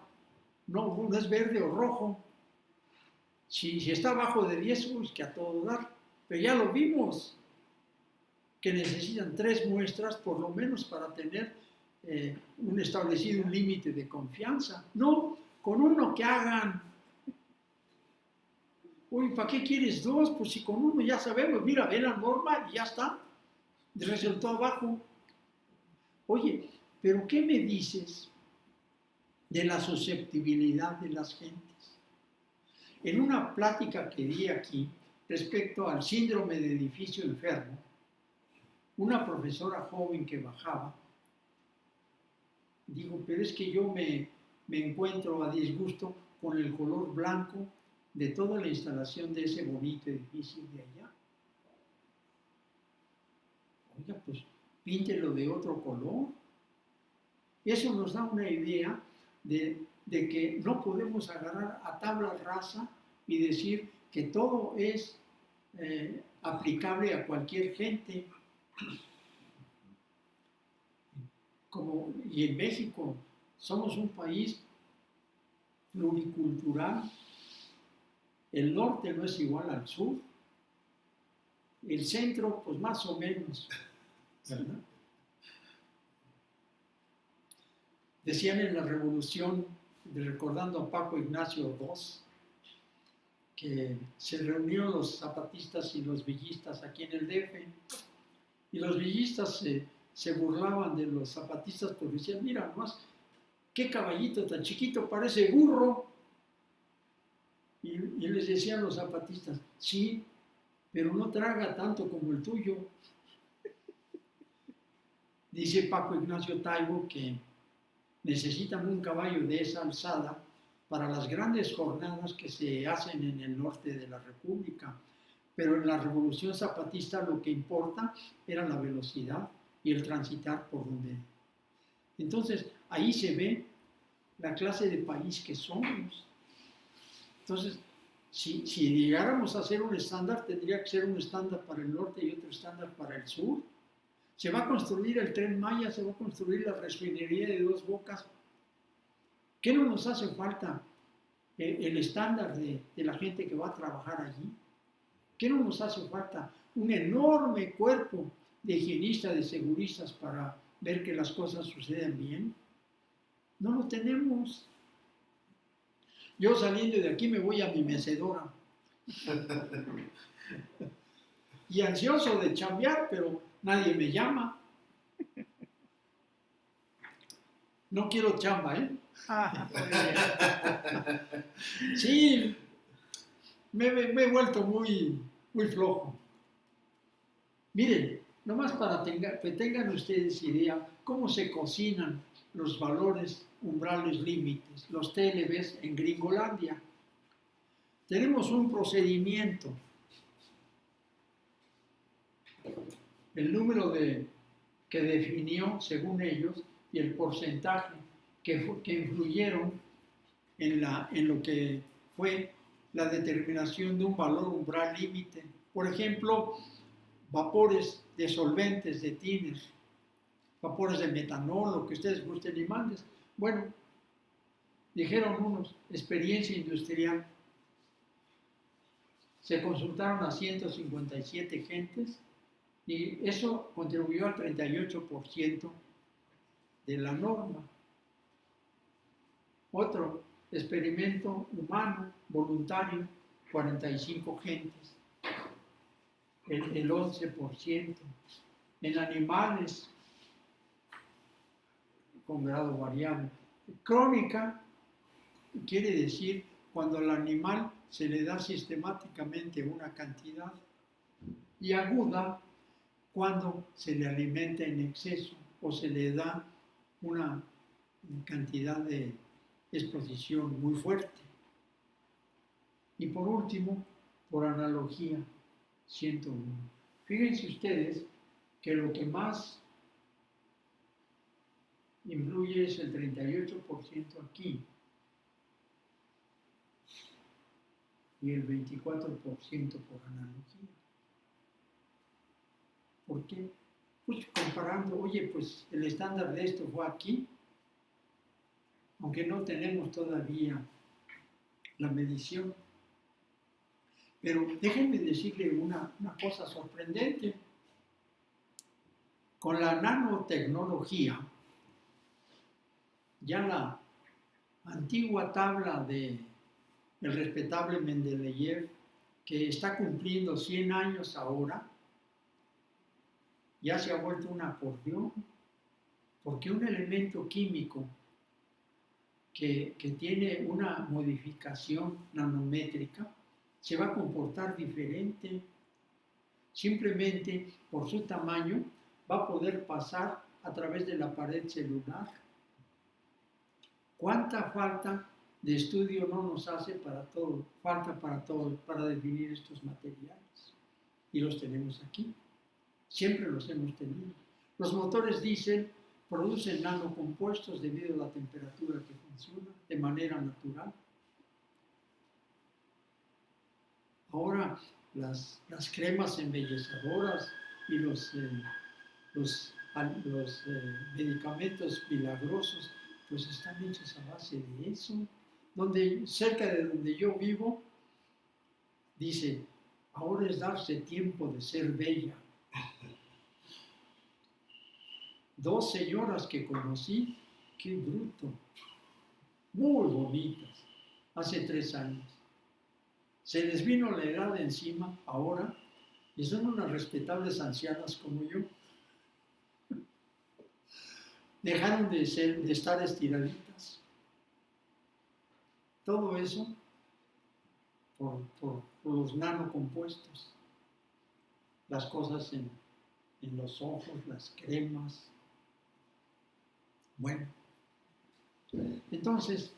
no es verde o rojo. Si está abajo de 10, pues que a todo dar. Pero ya lo vimos, que necesitan 3 muestras por lo menos para tener establecido un límite de confianza. No, con uno que hagan. Uy, ¿para qué quieres 2? Pues si con uno ya sabemos, mira, ve la norma y ya está. Resultó abajo. Oye, pero ¿qué me dices de la susceptibilidad de las gentes? En una plática que di aquí respecto al síndrome de edificio enfermo, una profesora joven que bajaba dijo, pero es que yo me encuentro a disgusto con el color blanco de toda la instalación de ese bonito edificio de allá. Oiga, pues píntelo de otro color. Eso nos da una idea de que no podemos agarrar a tabla rasa y decir que todo es aplicable a cualquier gente. Y en México somos un país pluricultural. El norte no es igual al sur. El centro, pues más o menos, ¿verdad? Decían en la Revolución, recordando a Paco Ignacio II, que se reunieron los zapatistas y los villistas aquí en el DF, y los villistas se burlaban de los zapatistas porque decían, mira nomás, qué caballito tan chiquito, parece burro. Y les decían los zapatistas, sí, pero no traga tanto como el tuyo. Dice Paco Ignacio Taibo que necesitan un caballo de esa alzada para las grandes jornadas que se hacen en el norte de la República. Pero en la Revolución Zapatista lo que importa era la velocidad y el transitar por donde. Entonces, ahí se ve la clase de país que somos. Entonces, si llegáramos a hacer un estándar, tendría que ser un estándar para el norte y otro estándar para el sur. Se va a construir el Tren Maya, se va a construir la refinería de Dos Bocas. ¿Qué no nos hace falta el estándar de la gente que va a trabajar allí? ¿Qué no nos hace falta un enorme cuerpo de higienistas, de seguristas para ver que las cosas suceden bien? No lo tenemos. Yo saliendo de aquí me voy a mi mecedora. Y ansioso de chambear, pero nadie me llama. No quiero chamba, ¿eh? Sí, me he vuelto muy flojo. Miren, nomás para que tengan ustedes idea cómo se cocinan los valores umbrales límites, los TLBs en Gringolandia. Tenemos un procedimiento. El número que definió, según ellos, y el porcentaje que influyeron en lo que fue la determinación de un valor umbral límite. Por ejemplo, vapores de solventes, de tiner, vapores de metanol, lo que ustedes gusten y mandes. Bueno, dijeron unos, experiencia industrial. Se consultaron a 157 gentes y eso contribuyó al 38% de la norma. Otro experimento humano, voluntario, 45 gentes, el 11%. En animales, con grado variable. Crónica quiere decir cuando al animal se le da sistemáticamente una cantidad, y aguda cuando se le alimenta en exceso o se le da una cantidad de exposición muy fuerte. Y por último, por analogía, 101. Fíjense ustedes que lo que más influye es el 38% aquí y el 24% por analogía. ¿Por qué? Pues comparando, oye, pues el estándar de esto fue aquí, aunque no tenemos todavía la medición. Pero déjenme decirle una cosa sorprendente. Con la nanotecnología, ya la antigua tabla del respetable Mendeleev, que está cumpliendo 100 años ahora, ya se ha vuelto un acordeón, porque un elemento químico que tiene una modificación nanométrica se va a comportar diferente. Simplemente por su tamaño va a poder pasar a través de la pared celular. ¿Cuánta falta de estudio no nos hace para todo? Falta para todo, para definir estos materiales. Y los tenemos aquí. Siempre los hemos tenido. Los motores diésel producen nanocompuestos debido a la temperatura que funciona de manera natural. Ahora las cremas embellecedoras y los medicamentos milagrosos pues están hechos a base de eso. Cerca de donde yo vivo, dice, ahora es darse tiempo de ser bella. 2 señoras que conocí, qué bruto, muy bonitas, hace 3 años. Se les vino la edad encima ahora y son unas respetables ancianas como yo. Dejaron de estar estiraditas. Todo eso por los nanocompuestos. Las cosas en los ojos, las cremas. Bueno, entonces,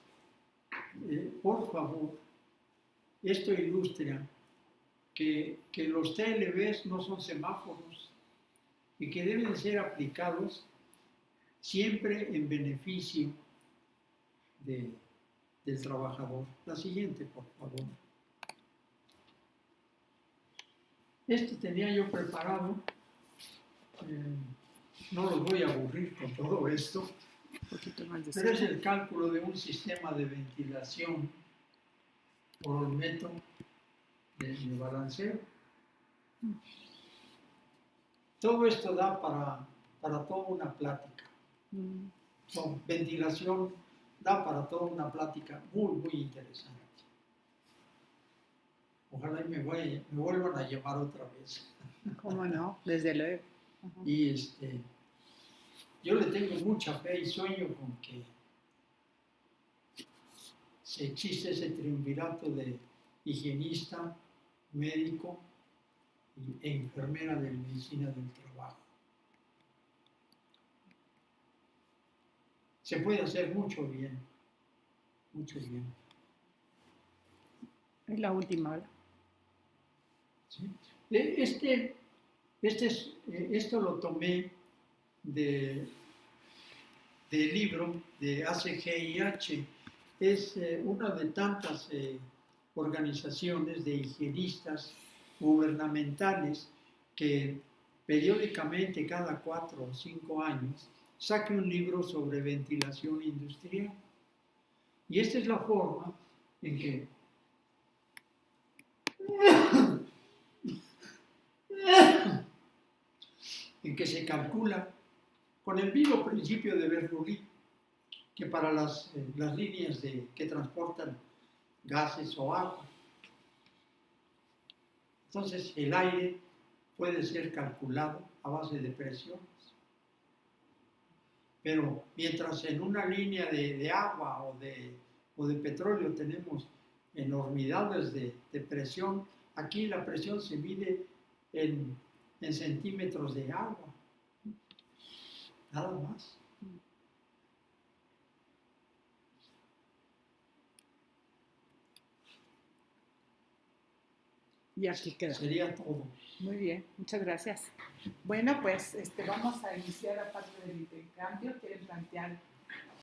por favor, esto ilustra que los TLBs no son semáforos y que deben ser aplicados siempre en beneficio del trabajador. La siguiente, por favor. Esto tenía yo preparado. No los voy a aburrir con todo esto, pero es el cálculo de un sistema de ventilación por el método de balanceo. Todo esto da para toda una plática. Ventilación da para toda una plática muy, muy interesante. Ojalá y me vuelvan a llamar otra vez. ¿Cómo no? Desde luego. Uh-huh. Y yo le tengo mucha fe y sueño con que si existe ese triunvirato de higienista, médico e enfermera de medicina del trabajo. Se puede hacer mucho bien, mucho bien. Es la última hora. ¿Sí? Esto lo tomé del libro de ACGIH. Es una de tantas organizaciones de higienistas gubernamentales que periódicamente, cada 4 o 5 años, saca un libro sobre ventilación industrial. Y esta es la forma en que se calcula con el vivo principio de Bernoulli, que para las líneas que transportan gases o agua. Entonces, el aire puede ser calculado a base de presiones. Pero mientras en una línea de agua o de petróleo tenemos enormidades de presión, aquí la presión se mide en centímetros de agua. Nada más. Y aquí queda. Sería todo. Muy bien, muchas gracias. Bueno, pues vamos a iniciar la parte del intercambio. ¿Quieren plantear